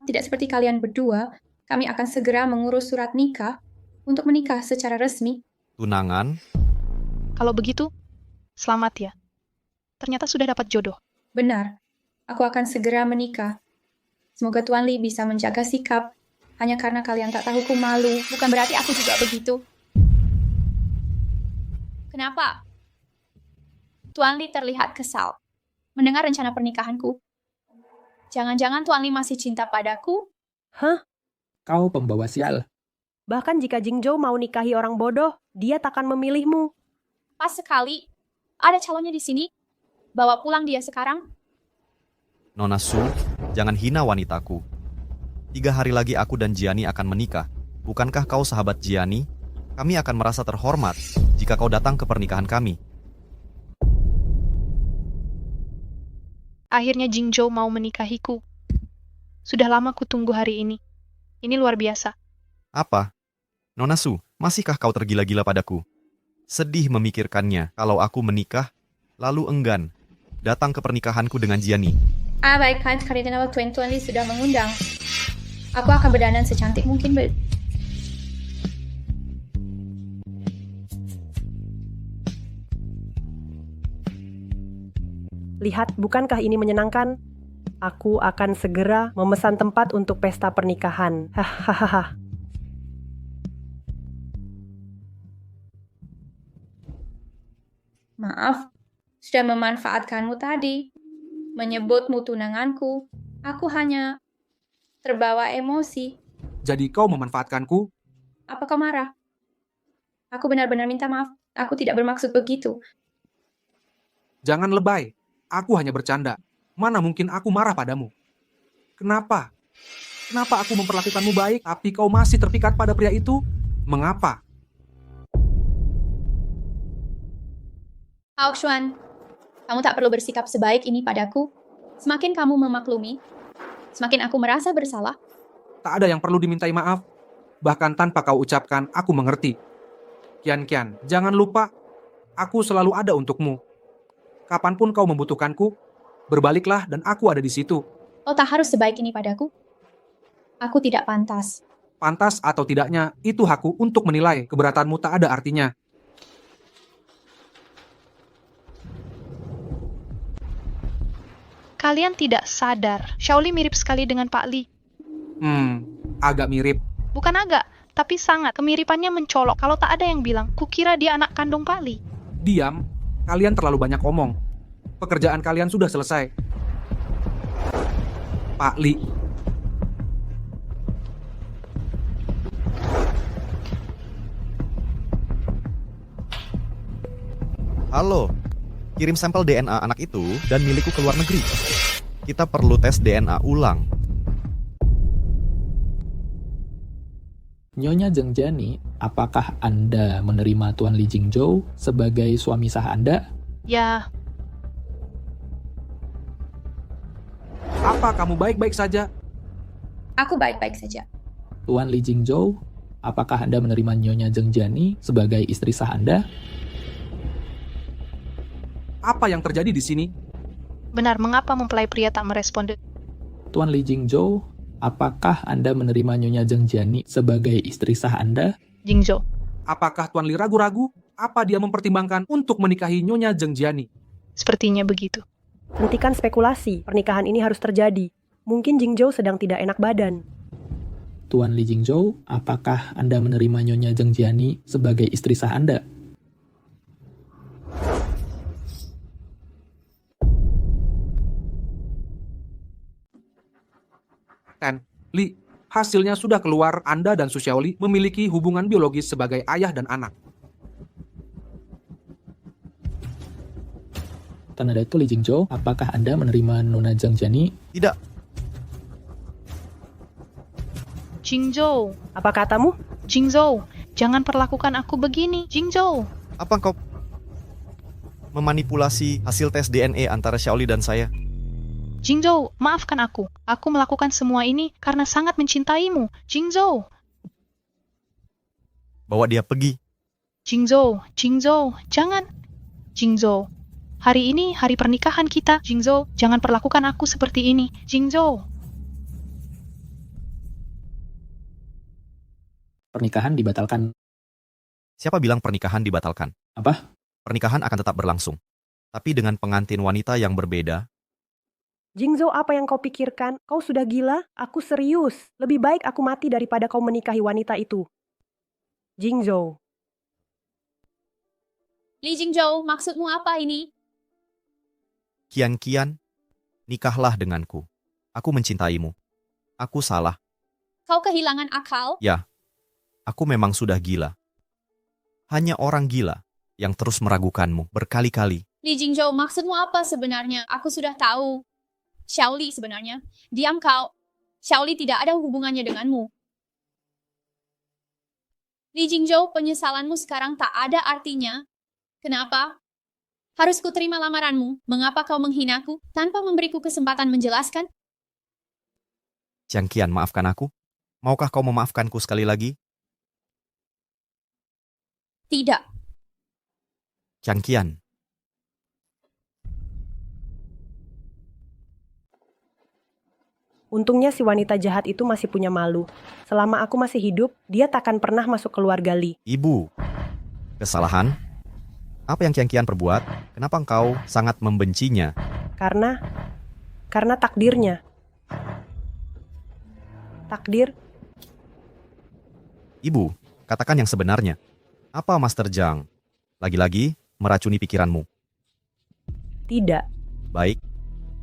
Tidak seperti kalian berdua, kami akan segera mengurus surat nikah untuk menikah secara resmi. Tunangan? Kalau begitu, selamat ya. Ternyata sudah dapat jodoh. Benar, aku akan segera menikah. Semoga Tuan Li bisa menjaga sikap. Hanya karena kalian tak tahu ku malu, bukan berarti aku juga begitu. Kenapa? Tuan Li terlihat kesal mendengar rencana pernikahanku. Jangan-jangan Tuan Li masih cinta padaku? Hah? Kau pembawa sial. Bahkan jika Jingzhou mau nikahi orang bodoh, dia takkan memilihmu. Pas sekali. Ada calonnya di sini. Bawa pulang dia sekarang. Nona Su, jangan hina wanitaku. 3 hari lagi aku dan Jiani akan menikah. Bukankah kau sahabat Jiani? Kami akan merasa terhormat jika kau datang ke pernikahan kami. Akhirnya Jingzhou mau menikahiku. Sudah lama ku tunggu hari ini. Ini luar biasa. Apa? Nona Su, masihkah kau tergila-gila padaku? Sedih memikirkannya kalau aku menikah, lalu enggan datang ke pernikahanku dengan Jiani. Baikkan, karena Tuan Li sudah mengundang. Aku akan berdandan secantik mungkin. Lihat, bukankah ini menyenangkan? Aku akan segera memesan tempat untuk pesta pernikahan. Hahaha. Maaf, sudah memanfaatkanmu tadi. Menyebutmu tunanganku. Aku hanya terbawa emosi. Jadi kau memanfaatkanku? Apa kau marah? Aku benar-benar minta maaf. Aku tidak bermaksud begitu. Jangan lebay. Aku hanya bercanda. Mana mungkin aku marah padamu? Kenapa? Kenapa aku memperlakukanmu baik, tapi kau masih terpikat pada pria itu? Mengapa? Hao Xuan, kamu tak perlu bersikap sebaik ini padaku. Semakin kamu memaklumi, semakin aku merasa bersalah. Tak ada yang perlu dimintai maaf. Bahkan tanpa kau ucapkan, aku mengerti. Kian, jangan lupa, aku selalu ada untukmu. Kapanpun kau membutuhkanku, berbaliklah dan aku ada di situ. Oh, tak harus sebaik ini padaku. Aku tidak pantas. Pantas atau tidaknya, itu hakku untuk menilai. Keberatanmu tak ada artinya. Kalian tidak sadar, Shaoli mirip sekali dengan Pak Li. Agak mirip. Bukan agak, tapi sangat. Kemiripannya mencolok. Kalau tak ada yang bilang, kukira dia anak kandung Pak Li. Diam, kalian terlalu banyak omong. Pekerjaan kalian sudah selesai. Pak Li. Halo, kirim sampel DNA anak itu dan milikku ke luar negeri. Kita perlu tes DNA ulang. Nyonya Zhengjani, apakah Anda menerima Tuan Li Jingzhou sebagai suami sah Anda? Ya, Apa kamu baik-baik saja? Aku baik-baik saja. Tuan Li Jingzhou, apakah Anda menerima Nyonya Zhengjani sebagai istri sah Anda? Apa yang terjadi di sini? benar mengapa mempelai pria tak merespon? Tuan Li Jingzhou, apakah Anda menerima Nyonya Zhengjani sebagai istri sah Anda? Jingzhou. Apakah Tuan Li ragu-ragu? Apa dia mempertimbangkan untuk menikahi Nyonya Zhengjani? Sepertinya begitu. Hentikan spekulasi, pernikahan ini harus terjadi. Mungkin Jingzhou sedang tidak enak badan. Tuan Li Jingzhou, apakah Anda menerima Nyonya Zhengjani sebagai istri sah Anda? Li, hasilnya sudah keluar. Anda dan Su Xiaoli memiliki hubungan biologis sebagai ayah dan anak. Tanda itu Li Jingzhou, apakah Anda menerima Nona Zhengjani? Tidak, Jingzhou. Apa katamu? Jingzhou, jangan perlakukan aku begini. Jingzhou. apa engkau memanipulasi hasil tes DNA antara Xiaoli dan saya? Jingzhou, maafkan aku. Aku melakukan semua ini karena sangat mencintaimu. Jingzhou. Bawa dia pergi. Jingzhou, jangan. Jingzhou, hari ini hari pernikahan kita. Jingzhou, jangan perlakukan aku seperti ini. Jingzhou. Pernikahan dibatalkan. Siapa bilang pernikahan dibatalkan? Apa? Pernikahan akan tetap berlangsung. Tapi dengan pengantin wanita yang berbeda. Jingzhou, apa yang kau pikirkan? Kau sudah gila? Aku serius. Lebih baik aku mati daripada kau menikahi wanita itu. Jingzhou. Li Jingzhou, maksudmu apa ini? Kian, nikahlah denganku. Aku mencintaimu. Aku salah. Kau kehilangan akal? Ya, aku memang sudah gila. Hanya orang gila yang terus meragukanmu berkali-kali. Li Jingzhou, maksudmu apa sebenarnya? Aku sudah tahu. Xiaoli sebenarnya. Diam kau. Xiaoli tidak ada hubungannya denganmu. Li Jingzhou, penyesalanmu sekarang tak ada artinya. Kenapa? Harus kuterima lamaranmu? Mengapa kau menghinaku tanpa memberiku kesempatan menjelaskan? Jiang Qian, maafkan aku. Maukah kau memaafkanku sekali lagi? Tidak. Jiang Qian, Untungnya si wanita jahat itu masih punya malu. Selama aku masih hidup, dia takkan pernah masuk keluarga Li. ibu. Kesalahan? Apa yang Jiang Qian perbuat? Kenapa engkau sangat membencinya? Karena takdirnya. Takdir? Ibu, katakan yang sebenarnya. Apa Master Zhang? Lagi-lagi meracuni pikiranmu. Tidak. Baik,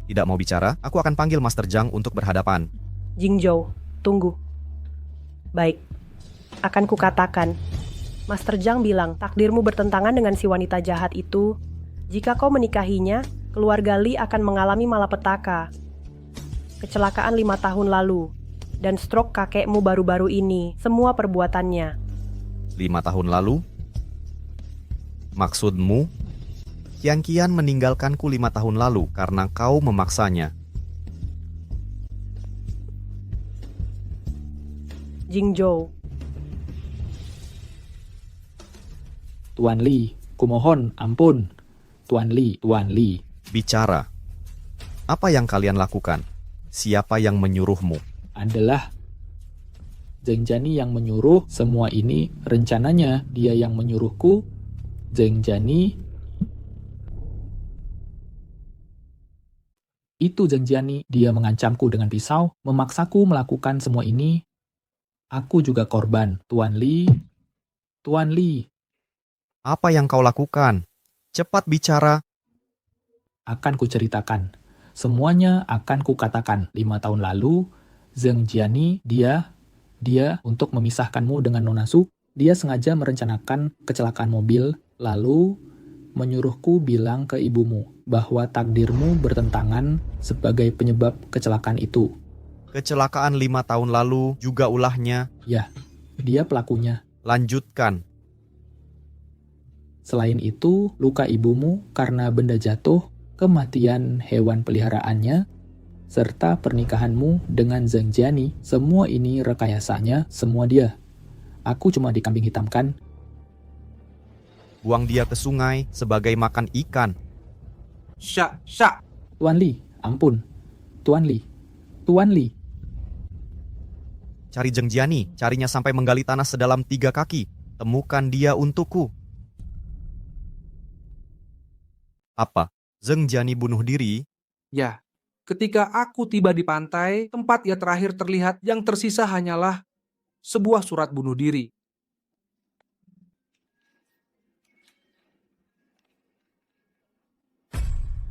tidak mau bicara, aku akan panggil Master Zhang untuk berhadapan. Jingzhou, tunggu. Baik, akan kukatakan. Master Zhang bilang takdirmu bertentangan dengan si wanita jahat itu. Jika kau menikahinya, keluarga Li akan mengalami malapetaka. Kecelakaan 5 tahun lalu. Dan stroke kakekmu baru-baru ini. Semua perbuatannya. 5 tahun lalu? Maksudmu? Kian meninggalkanku 5 tahun lalu karena kau memaksanya. Jingzhou. Tuan Li, kumohon, ampun. Tuan Li, Tuan Li. Bicara. Apa yang kalian lakukan? Siapa yang menyuruhmu? Adalah Zheng Jiani yang menyuruh semua ini. Rencananya dia yang menyuruhku. Zheng Jiani. Itu Zheng Jiani. Dia mengancamku dengan pisau, memaksaku melakukan semua ini. Aku juga korban. Tuan Li. Tuan Li. Apa yang kau lakukan? Cepat bicara. Akan kuceritakan. Semuanya akan kukatakan. 5 tahun lalu, Zheng Jiani, dia untuk memisahkanmu dengan Nona Su, dia sengaja merencanakan kecelakaan mobil, lalu menyuruhku bilang ke ibumu bahwa takdirmu bertentangan sebagai penyebab kecelakaan itu. Kecelakaan 5 tahun lalu juga ulahnya. Ya, dia pelakunya. Lanjutkan. Selain itu, luka ibumu karena benda jatuh, kematian hewan peliharaannya, serta pernikahanmu dengan Zheng Jiani, semua ini rekayasanya, semua dia. Aku cuma dikambing hitamkan. Buang dia ke sungai sebagai makan ikan. Syak, syak. Tuan Li, ampun. Tuan Li. Tuan Li. Cari Zheng Jiani, carinya sampai menggali tanah sedalam 3 kaki. Temukan dia untukku. Apa? Zheng Jiani bunuh diri? Ya, ketika aku tiba di pantai, tempat ia terakhir terlihat, yang tersisa hanyalah sebuah surat bunuh diri.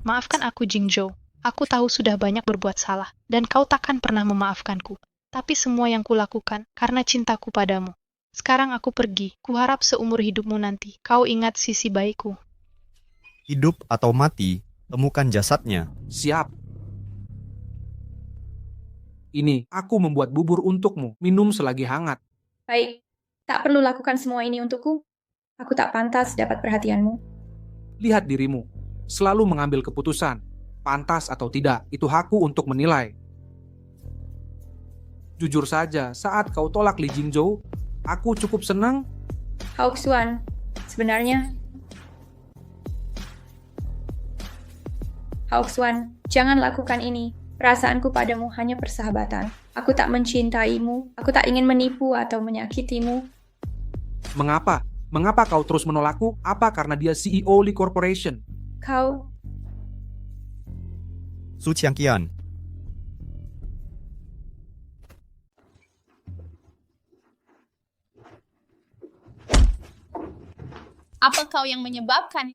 Maafkan aku, Jingzhou. Aku tahu sudah banyak berbuat salah, dan kau takkan pernah memaafkanku. Tapi semua yang kulakukan karena cintaku padamu. Sekarang aku pergi. Kuharap seumur hidupmu nanti kau ingat sisi baikku. Hidup atau mati, temukan jasadnya. Siap. Ini, aku membuat bubur untukmu. Minum selagi hangat. Baik, tak perlu lakukan semua ini untukku. Aku tak pantas dapat perhatianmu. Lihat dirimu. Selalu mengambil keputusan. Pantas atau tidak, itu hakku untuk menilai. Jujur saja, saat kau tolak Li Jingzhou, aku cukup senang. Hao Xuan, sebenarnya... Hao Xuan, jangan lakukan ini. Perasaanku padamu hanya persahabatan. Aku tak mencintaimu, aku tak ingin menipu atau menyakitimu. Mengapa? Mengapa kau terus menolakku? Apa karena dia CEO Li Corporation? Kau... Su Qiangqian, Apa kau yang menyebabkan?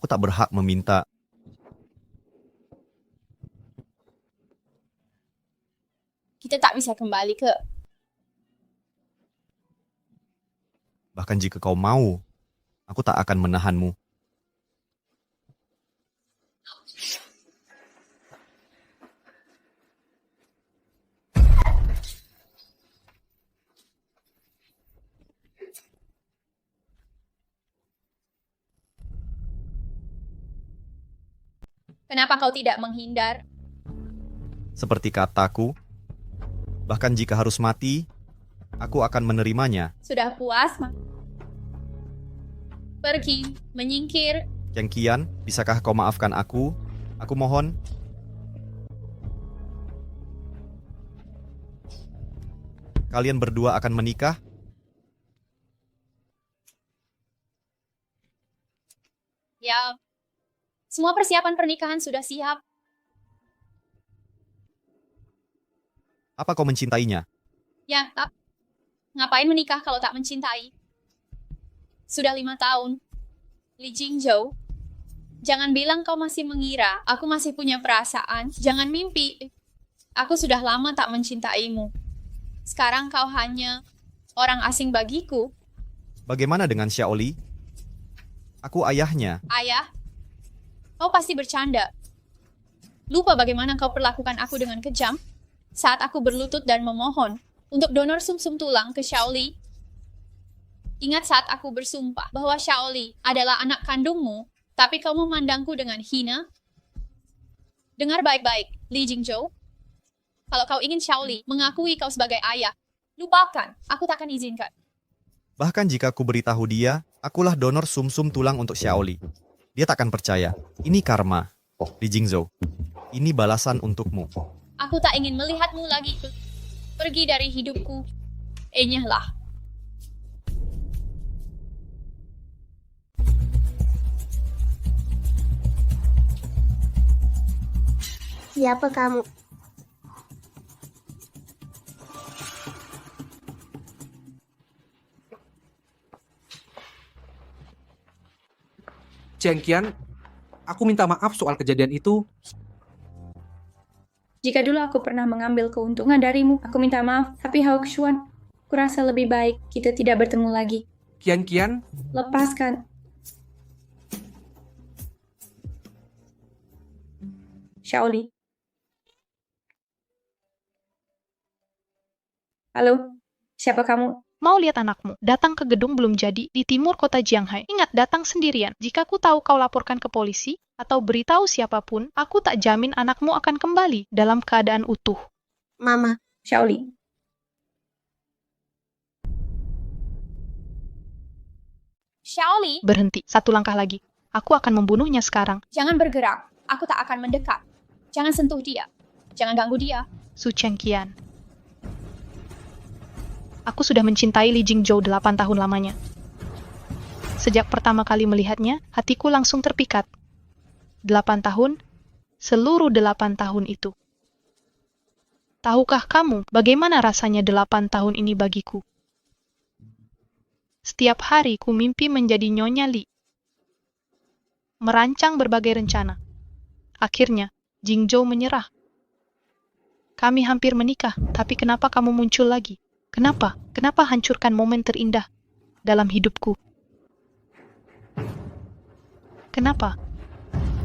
aku tak berhak meminta. Kita tak bisa kembali ke... Bahkan jika kau mau, aku tak akan menahanmu. Kenapa kau tidak menghindar? Seperti kataku, bahkan jika harus mati, aku akan menerimanya. Sudah puas? Pergi, menyingkir. Qiangqian, bisakah kau maafkan aku? Aku mohon. Kalian berdua akan menikah? Ya, semua persiapan pernikahan sudah siap. Apa kau mencintainya? Ya, tak. Ngapain menikah kalau tak mencintai? Sudah 5 tahun. Li Jingzhou, jangan bilang kau masih mengira aku masih punya perasaan. Jangan mimpi. Aku sudah lama tak mencintaimu. Sekarang kau hanya orang asing bagiku. Bagaimana dengan Xiaoli? Aku ayahnya. Ayah, kau pasti bercanda. Lupa bagaimana kau perlakukan aku dengan kejam saat aku berlutut dan memohon untuk donor sumsum tulang ke Xiaoli. Ingat saat aku bersumpah bahwa Xiaoli adalah anak kandungmu, tapi kau memandangku dengan hina? Dengar baik-baik, Li Jingzhou. Kalau kau ingin Xiaoli mengakui kau sebagai ayah, lupakan, aku takkan izinkan. Bahkan jika aku beritahu dia, akulah donor sumsum tulang untuk Xiaoli. Dia takkan percaya. Ini karma. Li Jingzhou, ini balasan untukmu. Aku tak ingin melihatmu lagi. Pergi dari hidupku. Enyahlah. Siapa kamu? Qian Qian, aku minta maaf soal kejadian itu. Jika dulu aku pernah mengambil keuntungan darimu, aku minta maaf. Tapi Hao Xuan, kurasa lebih baik kita tidak bertemu lagi. Qian Qian, Lepaskan. Xiaoli. Halo, siapa kamu? Mau lihat anakmu? Datang ke gedung belum jadi di timur kota Jianghai. Ingat, datang sendirian. Jika aku tahu kau laporkan ke polisi atau beritahu siapapun, aku tak jamin anakmu akan kembali dalam keadaan utuh. Mama. Xiaoli. Xiaoli, Berhenti, satu langkah lagi. Aku akan membunuhnya sekarang. jangan bergerak. Aku tak akan mendekat. Jangan sentuh dia. Jangan ganggu dia. Su Chengqian. Aku sudah mencintai Li Jingzhou 8 tahun lamanya. Sejak pertama kali melihatnya, hatiku langsung terpikat. 8 tahun, seluruh 8 tahun itu. Tahukah kamu bagaimana rasanya 8 tahun ini bagiku? Setiap hari ku mimpi menjadi Nyonya Li. Merancang berbagai rencana. Akhirnya, Jingzhou menyerah. Kami hampir menikah, tapi kenapa kamu muncul lagi? Kenapa? Kenapa hancurkan momen terindah dalam hidupku? Kenapa?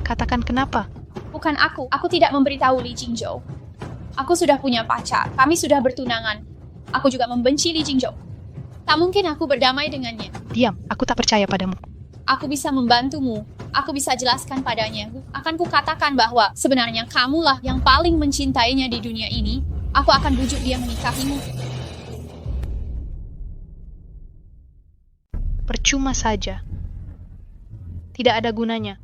Katakan kenapa? Bukan aku. Aku tidak memberitahu Li Jingzhou. Aku sudah punya pacar. Kami sudah bertunangan. Aku juga membenci Li Jingzhou. Tak mungkin aku berdamai dengannya. Diam, aku tak percaya padamu. Aku bisa membantumu. Aku bisa jelaskan padanya. Akan kukatakan bahwa sebenarnya kamulah yang paling mencintainya di dunia ini. Aku akan bujuk dia menikahimu. Percuma saja. Tidak ada gunanya.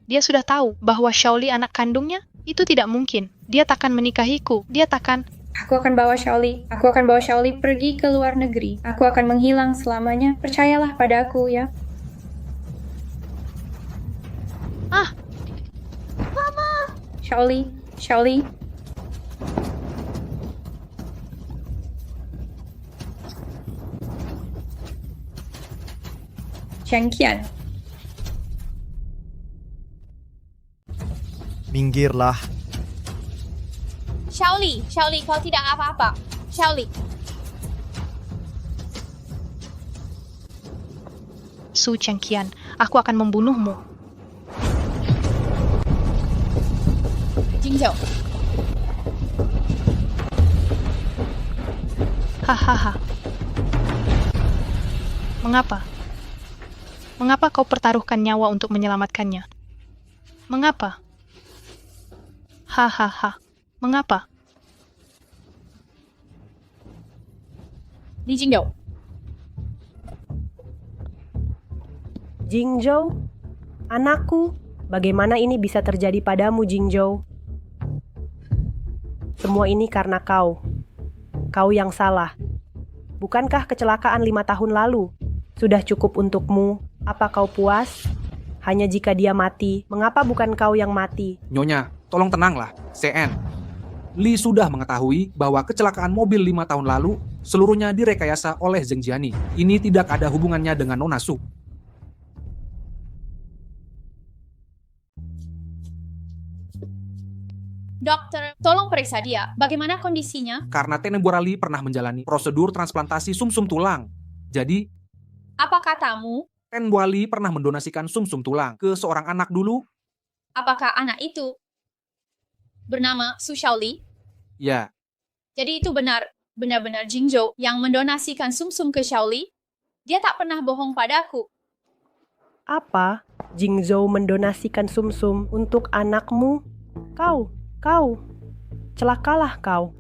Dia sudah tahu bahwa Xiaoli anak kandungnya. Itu tidak mungkin. Dia takkan menikahiku. Dia takkan... Aku akan bawa Xiaoli. Aku akan bawa Xiaoli pergi ke luar negeri. Aku akan menghilang selamanya. Percayalah pada aku ya. Ah, Xiaoli. Xiaoli. Chengqian. Minggirlah. Xiaoli, Xiaoli, kau tidak apa-apa. Xiaoli. Su Chengqian, aku akan membunuhmu. Jingzhou. Hahaha. Mengapa? Mengapa kau pertaruhkan nyawa untuk menyelamatkannya? Mengapa? Hahaha. Mengapa? Li Jingzhou. Jingzhou, anakku, bagaimana ini bisa terjadi padamu, Jingzhou? Semua ini karena kau. Kau yang salah. Bukankah kecelakaan 5 tahun lalu sudah cukup untukmu? Apa kau puas? Hanya jika dia mati, mengapa bukan kau yang mati? Nyonya, tolong tenanglah. CN. Li sudah mengetahui bahwa kecelakaan mobil 5 tahun lalu seluruhnya direkayasa oleh Zheng Jiani. Ini tidak ada hubungannya dengan Nona Su. Dokter, tolong periksa dia. Bagaimana kondisinya? Karena Tenebora Li pernah menjalani prosedur transplantasi sumsum tulang. Jadi, Apa katamu? Tenebora Li pernah mendonasikan sumsum tulang ke seorang anak dulu. Apakah anak itu bernama Su Xiaoli? Ya, Jadi itu benar. Benar-benar Jingzhou yang mendonasikan sumsum ke Xiaoli. Dia tak pernah bohong padaku. Apa? Jingzhou mendonasikan sumsum untuk anakmu? Kau. Celakalah kau.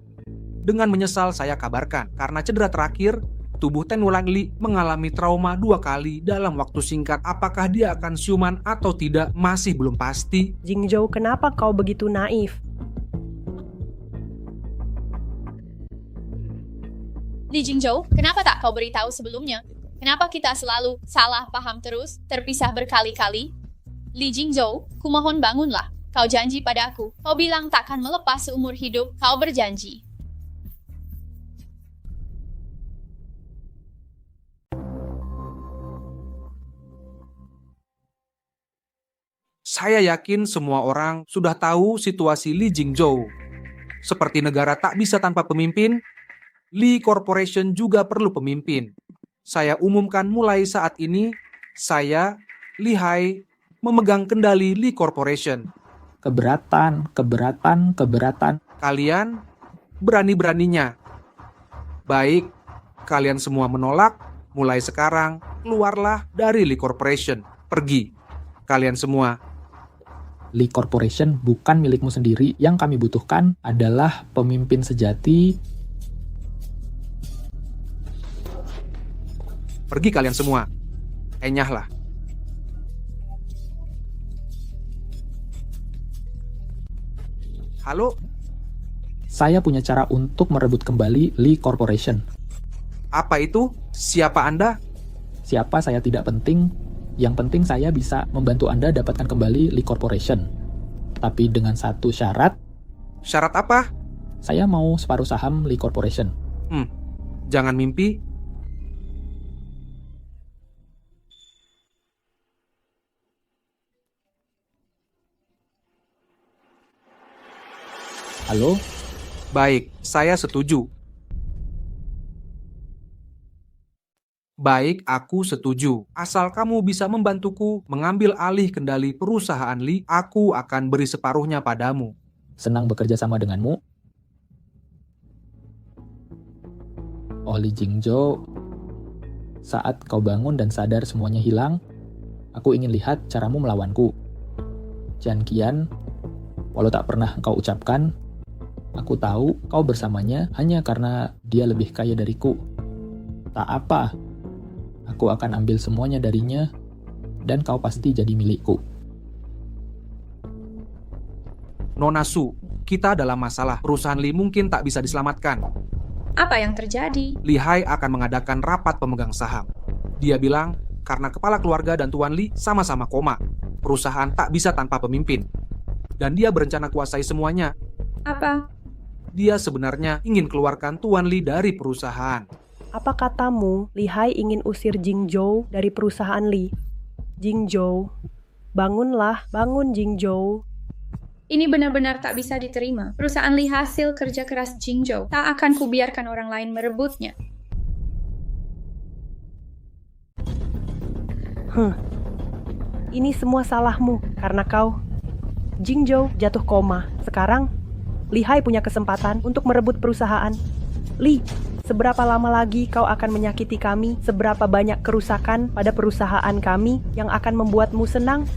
Dengan menyesal saya kabarkan, karena cedera terakhir, tubuh Ten Wulanli mengalami trauma 2 kali dalam waktu singkat. Apakah dia akan siuman atau tidak masih belum pasti. Jingzhou, kenapa kau begitu naif? Li Jingzhou, kenapa tak kau beritahu sebelumnya? Kenapa kita selalu salah paham terus, terpisah berkali-kali? Li Jingzhou, kumohon bangunlah. Kau janji padaku. Kau bilang takkan melepas seumur hidup. Kau berjanji. Saya yakin semua orang sudah tahu situasi Li Jingzhou. Seperti negara tak bisa tanpa pemimpin, Li Corporation juga perlu pemimpin. Saya umumkan mulai saat ini, saya, Li Hai, memegang kendali Li Corporation. Keberatan. Kalian berani-beraninya. Baik, kalian semua menolak, mulai sekarang keluarlah dari Li Corporation. Pergi, kalian semua. Li Corporation bukan milikmu sendiri. Yang kami butuhkan adalah pemimpin sejati. Pergi kalian semua. Enyahlah. Halo, Saya punya cara untuk merebut kembali Li Corporation. apa itu? Siapa Anda? Siapa saya tidak penting. Yang penting saya bisa membantu Anda dapatkan kembali Li Corporation. Tapi dengan satu syarat, Syarat apa? saya mau separuh saham Li Corporation. Jangan mimpi. Halo? Baik, saya setuju. Baik, aku setuju. Asal kamu bisa membantuku mengambil alih kendali perusahaan Li, aku akan beri separuhnya padamu. Senang bekerja sama denganmu. Oh Li Jingzhou, saat kau bangun dan sadar semuanya hilang, aku ingin lihat caramu melawanku. Jian Qian, walau tak pernah kau ucapkan, aku tahu kau bersamanya hanya karena dia lebih kaya dariku. Tak apa, aku akan ambil semuanya darinya, dan kau pasti jadi milikku. Nona Su, kita dalam masalah. Perusahaan Li mungkin tak bisa diselamatkan. Apa yang terjadi? Li Hai akan mengadakan rapat pemegang saham. Dia bilang, karena kepala keluarga dan Tuan Li sama-sama koma, perusahaan tak bisa tanpa pemimpin. Dan dia berencana kuasai semuanya. Apa? Dia sebenarnya ingin keluarkan Tuan Li dari perusahaan. Apa katamu, Li Hai ingin usir Jingzhou dari perusahaan Li? Jingzhou, bangunlah, bangun Jingzhou. Ini benar-benar tak bisa diterima. Perusahaan Li hasil kerja keras Jingzhou. Tak akan kubiarkan orang lain merebutnya. Ini semua salahmu, karena kau. Jingzhou jatuh koma. Sekarang, Li Hai punya kesempatan untuk merebut perusahaan. Li, seberapa lama lagi kau akan menyakiti kami? Seberapa banyak kerusakan pada perusahaan kami yang akan membuatmu senang?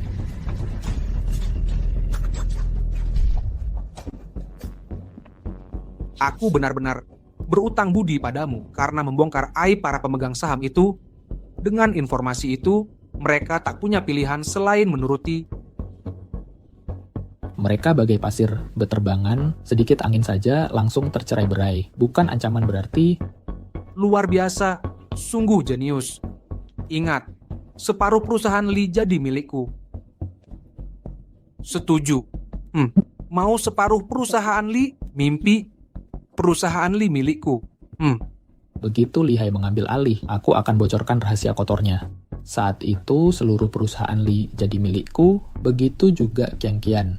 Aku benar-benar berutang budi padamu karena membongkar aib para pemegang saham itu. Dengan informasi itu, mereka tak punya pilihan selain menuruti. Mereka bagai pasir beterbangan, sedikit angin saja langsung tercerai-berai. Bukan ancaman berarti. Luar biasa, sungguh jenius. Ingat, separuh perusahaan Li jadi milikku. Setuju. Mau separuh perusahaan Li? Mimpi. Perusahaan Li milikku. Begitu Li Hai mengambil alih, aku akan bocorkan rahasia kotornya. Saat itu seluruh perusahaan Li jadi milikku, begitu juga Qian Qian.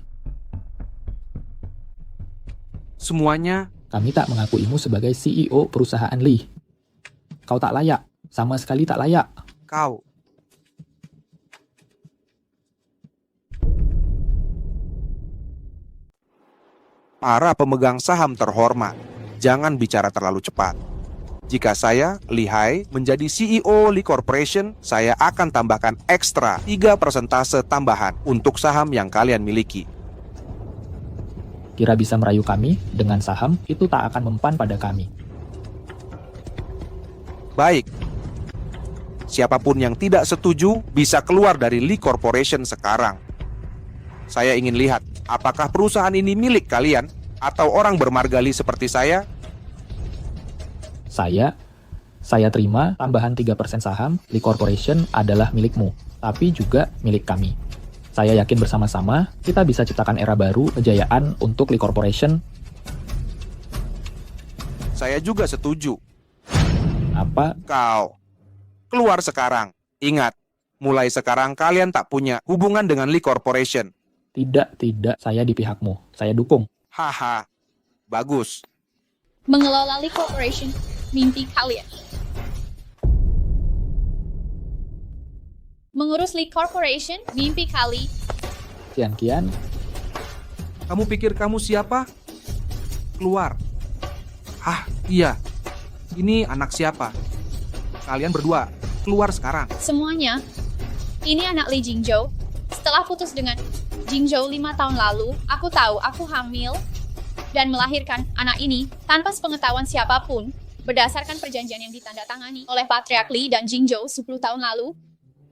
Semuanya Kami tak mengakuimu sebagai CEO perusahaan Li. Kau tak layak, sama sekali tak layak. kau. Para pemegang saham terhormat, jangan bicara terlalu cepat. Jika saya, Li Hai, menjadi CEO Li Corporation, saya akan tambahkan ekstra 3% tambahan untuk saham yang kalian miliki. Kira bisa merayu kami dengan saham, itu tak akan mempan pada kami. Baik. Siapapun yang tidak setuju bisa keluar dari Li Corporation sekarang. Saya ingin lihat apakah perusahaan ini milik kalian atau orang bermarga Li seperti saya. Saya terima tambahan 3% saham Li Corporation adalah milikmu, tapi juga milik kami. Saya yakin bersama-sama kita bisa ciptakan era baru kejayaan untuk Li Corporation. Saya juga setuju. Apa? Kau keluar sekarang. Ingat, mulai sekarang kalian tak punya hubungan dengan Li Corporation. Tidak, saya di pihakmu. Saya dukung. Haha, bagus. Mengelola Li Corporation, mimpi kalian. Mengurus Li Corporation, mimpi kali. Kian, Kamu pikir kamu siapa? Keluar. Ah, iya. Ini anak siapa? Kalian berdua, keluar sekarang. Semuanya, ini anak Li Jingzhou. Setelah putus dengan Jingzhou 5 tahun lalu, aku tahu aku hamil dan melahirkan anak ini tanpa sepengetahuan siapapun berdasarkan perjanjian yang ditandatangani oleh Patriark Li dan Jingzhou 10 tahun lalu.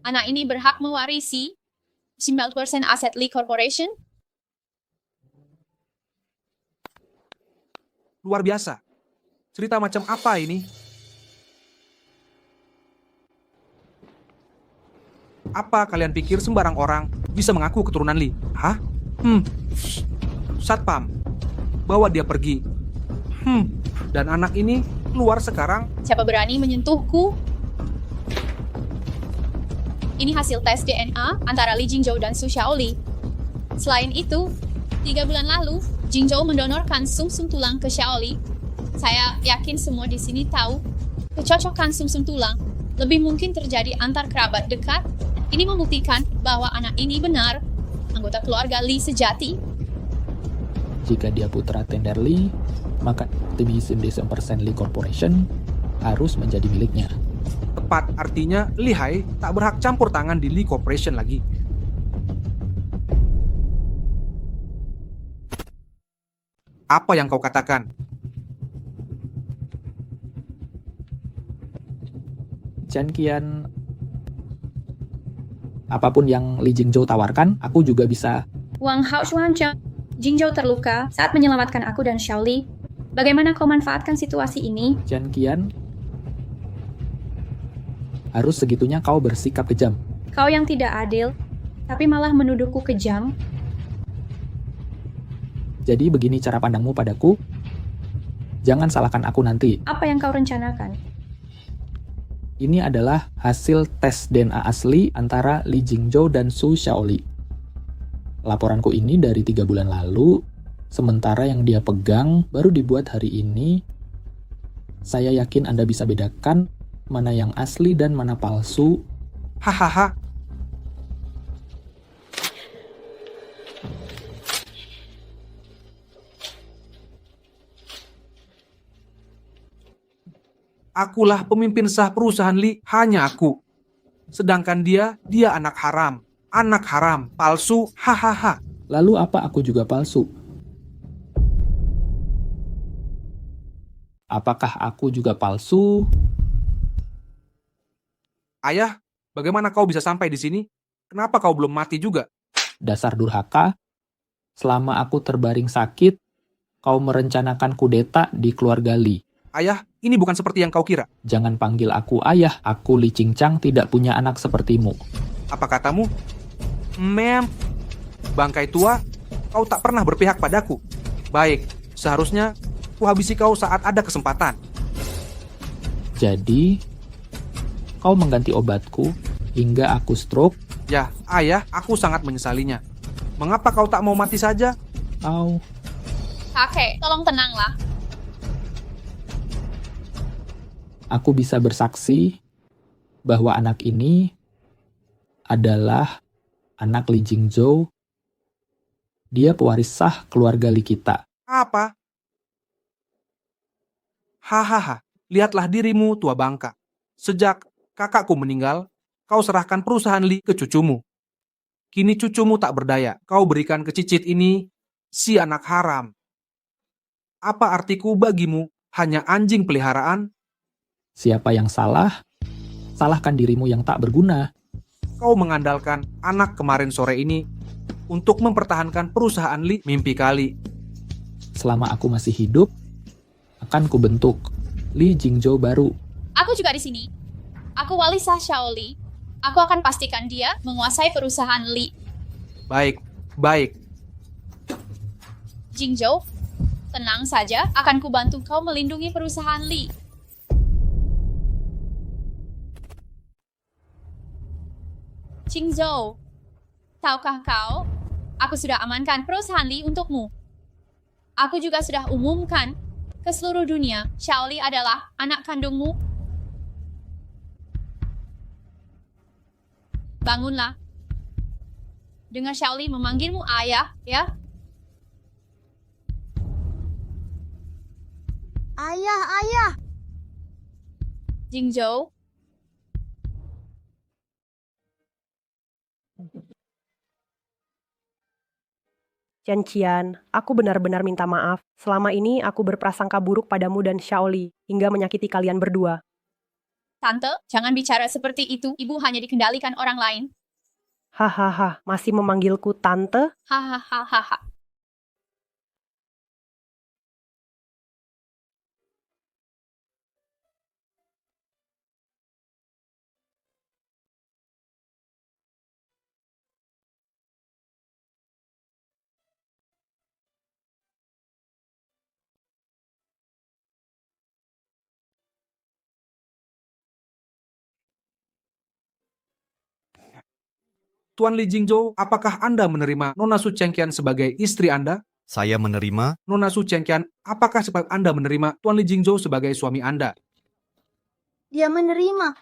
Anak ini berhak mewarisi 9% aset Li Corporation. Luar biasa. Cerita macam apa ini? Apa kalian pikir sembarang orang bisa mengaku keturunan Li? Hah? Satpam, bawa dia pergi. Dan anak ini keluar sekarang. Siapa berani menyentuhku? Ini hasil tes DNA antara Li Jingzhou dan Su Xiaoli. Selain itu, 3 bulan lalu, Jingzhou mendonorkan sumsum tulang ke Xiaoli. Saya yakin semua di sini tahu, kecocokan sumsum tulang lebih mungkin terjadi antar kerabat dekat. Ini membuktikan bahwa anak ini benar anggota keluarga Li sejati. jika dia putra tender Li, maka 9% Li Corporation harus menjadi miliknya. Tepat, artinya Li Hai tak berhak campur tangan di Li Corporation lagi. Apa yang kau katakan? Chen Qian, apapun yang Li Jingzhou tawarkan, aku juga bisa. Wang Hao Xuanzhang, Jingzhou terluka saat menyelamatkan aku dan Xiaoli. Bagaimana kau manfaatkan situasi ini? Chen Qian, harus segitunya kau bersikap kejam. Kau yang tidak adil, tapi malah menuduhku kejam. Jadi begini cara pandangmu padaku. Jangan salahkan aku nanti. Apa yang kau rencanakan? Ini adalah hasil tes DNA asli antara Li Jingzhou dan Su Xiaoli. Laporanku ini dari 3 bulan lalu, sementara yang dia pegang baru dibuat hari ini. Saya yakin Anda bisa bedakan mana yang asli dan mana palsu. Hahaha. Akulah pemimpin sah perusahaan Li, hanya aku. Sedangkan dia anak haram. Anak haram, palsu, hahaha. Lalu apa aku juga palsu? Apakah aku juga palsu? Ayah, bagaimana kau bisa sampai di sini? Kenapa kau belum mati juga? Dasar durhaka. Selama aku terbaring sakit, kau merencanakan kudeta di keluarga Li. Ayah, ini bukan seperti yang kau kira. Jangan panggil aku ayah, aku Li Qingchang tidak punya anak sepertimu. Apa katamu? Bangkai tua, kau tak pernah berpihak padaku. Baik, seharusnya kuhabisi kau saat ada kesempatan. Jadi, kau mengganti obatku hingga aku stroke. Ya, ayah, aku sangat menyesalinya. Mengapa kau tak mau mati saja? Kau Kakek, tolong tenanglah. Aku bisa bersaksi bahwa anak ini adalah anak Li Jingzhou. Dia pewaris sah keluarga Li kita. Apa? Hahaha, lihatlah dirimu tua bangka. Sejak kakakku meninggal, kau serahkan perusahaan Li ke cucumu. Kini cucumu tak berdaya, kau berikan ke cicit ini, si anak haram. Apa artiku bagimu? Hanya anjing peliharaan? Siapa yang salah? Salahkan dirimu yang tak berguna. Kau mengandalkan anak kemarin sore ini untuk mempertahankan perusahaan Li mimpi kali. Selama aku masih hidup, akan kubentuk Li Jingzhou baru. Aku juga di sini. Aku Walisa Shaoli. Aku akan pastikan dia menguasai perusahaan Li. Baik, baik. Jingzhou, tenang saja, akan kubantu kau melindungi perusahaan Li. Jingzhou, tahukah kau, aku sudah amankan perusahaan Li untukmu. Aku juga sudah umumkan ke seluruh dunia, Shaoli adalah anak kandungmu. Bangunlah. Dengar Shaoli memanggilmu ayah, ya? Ayah, ayah. Jingzhou, Chen Qian, aku benar-benar minta maaf. Selama ini aku berprasangka buruk padamu dan Shaoli, hingga menyakiti kalian berdua. Tante, jangan bicara seperti itu. Ibu hanya dikendalikan orang lain. Hahaha, masih memanggilku tante? Hahaha. Tuan Li Jingzhou, apakah Anda menerima Nona Su Chengqian sebagai istri Anda? Saya menerima. Nona Su Chengqian, apakah Anda menerima Tuan Li Jingzhou sebagai suami Anda? Dia menerima.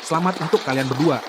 Selamat untuk kalian berdua.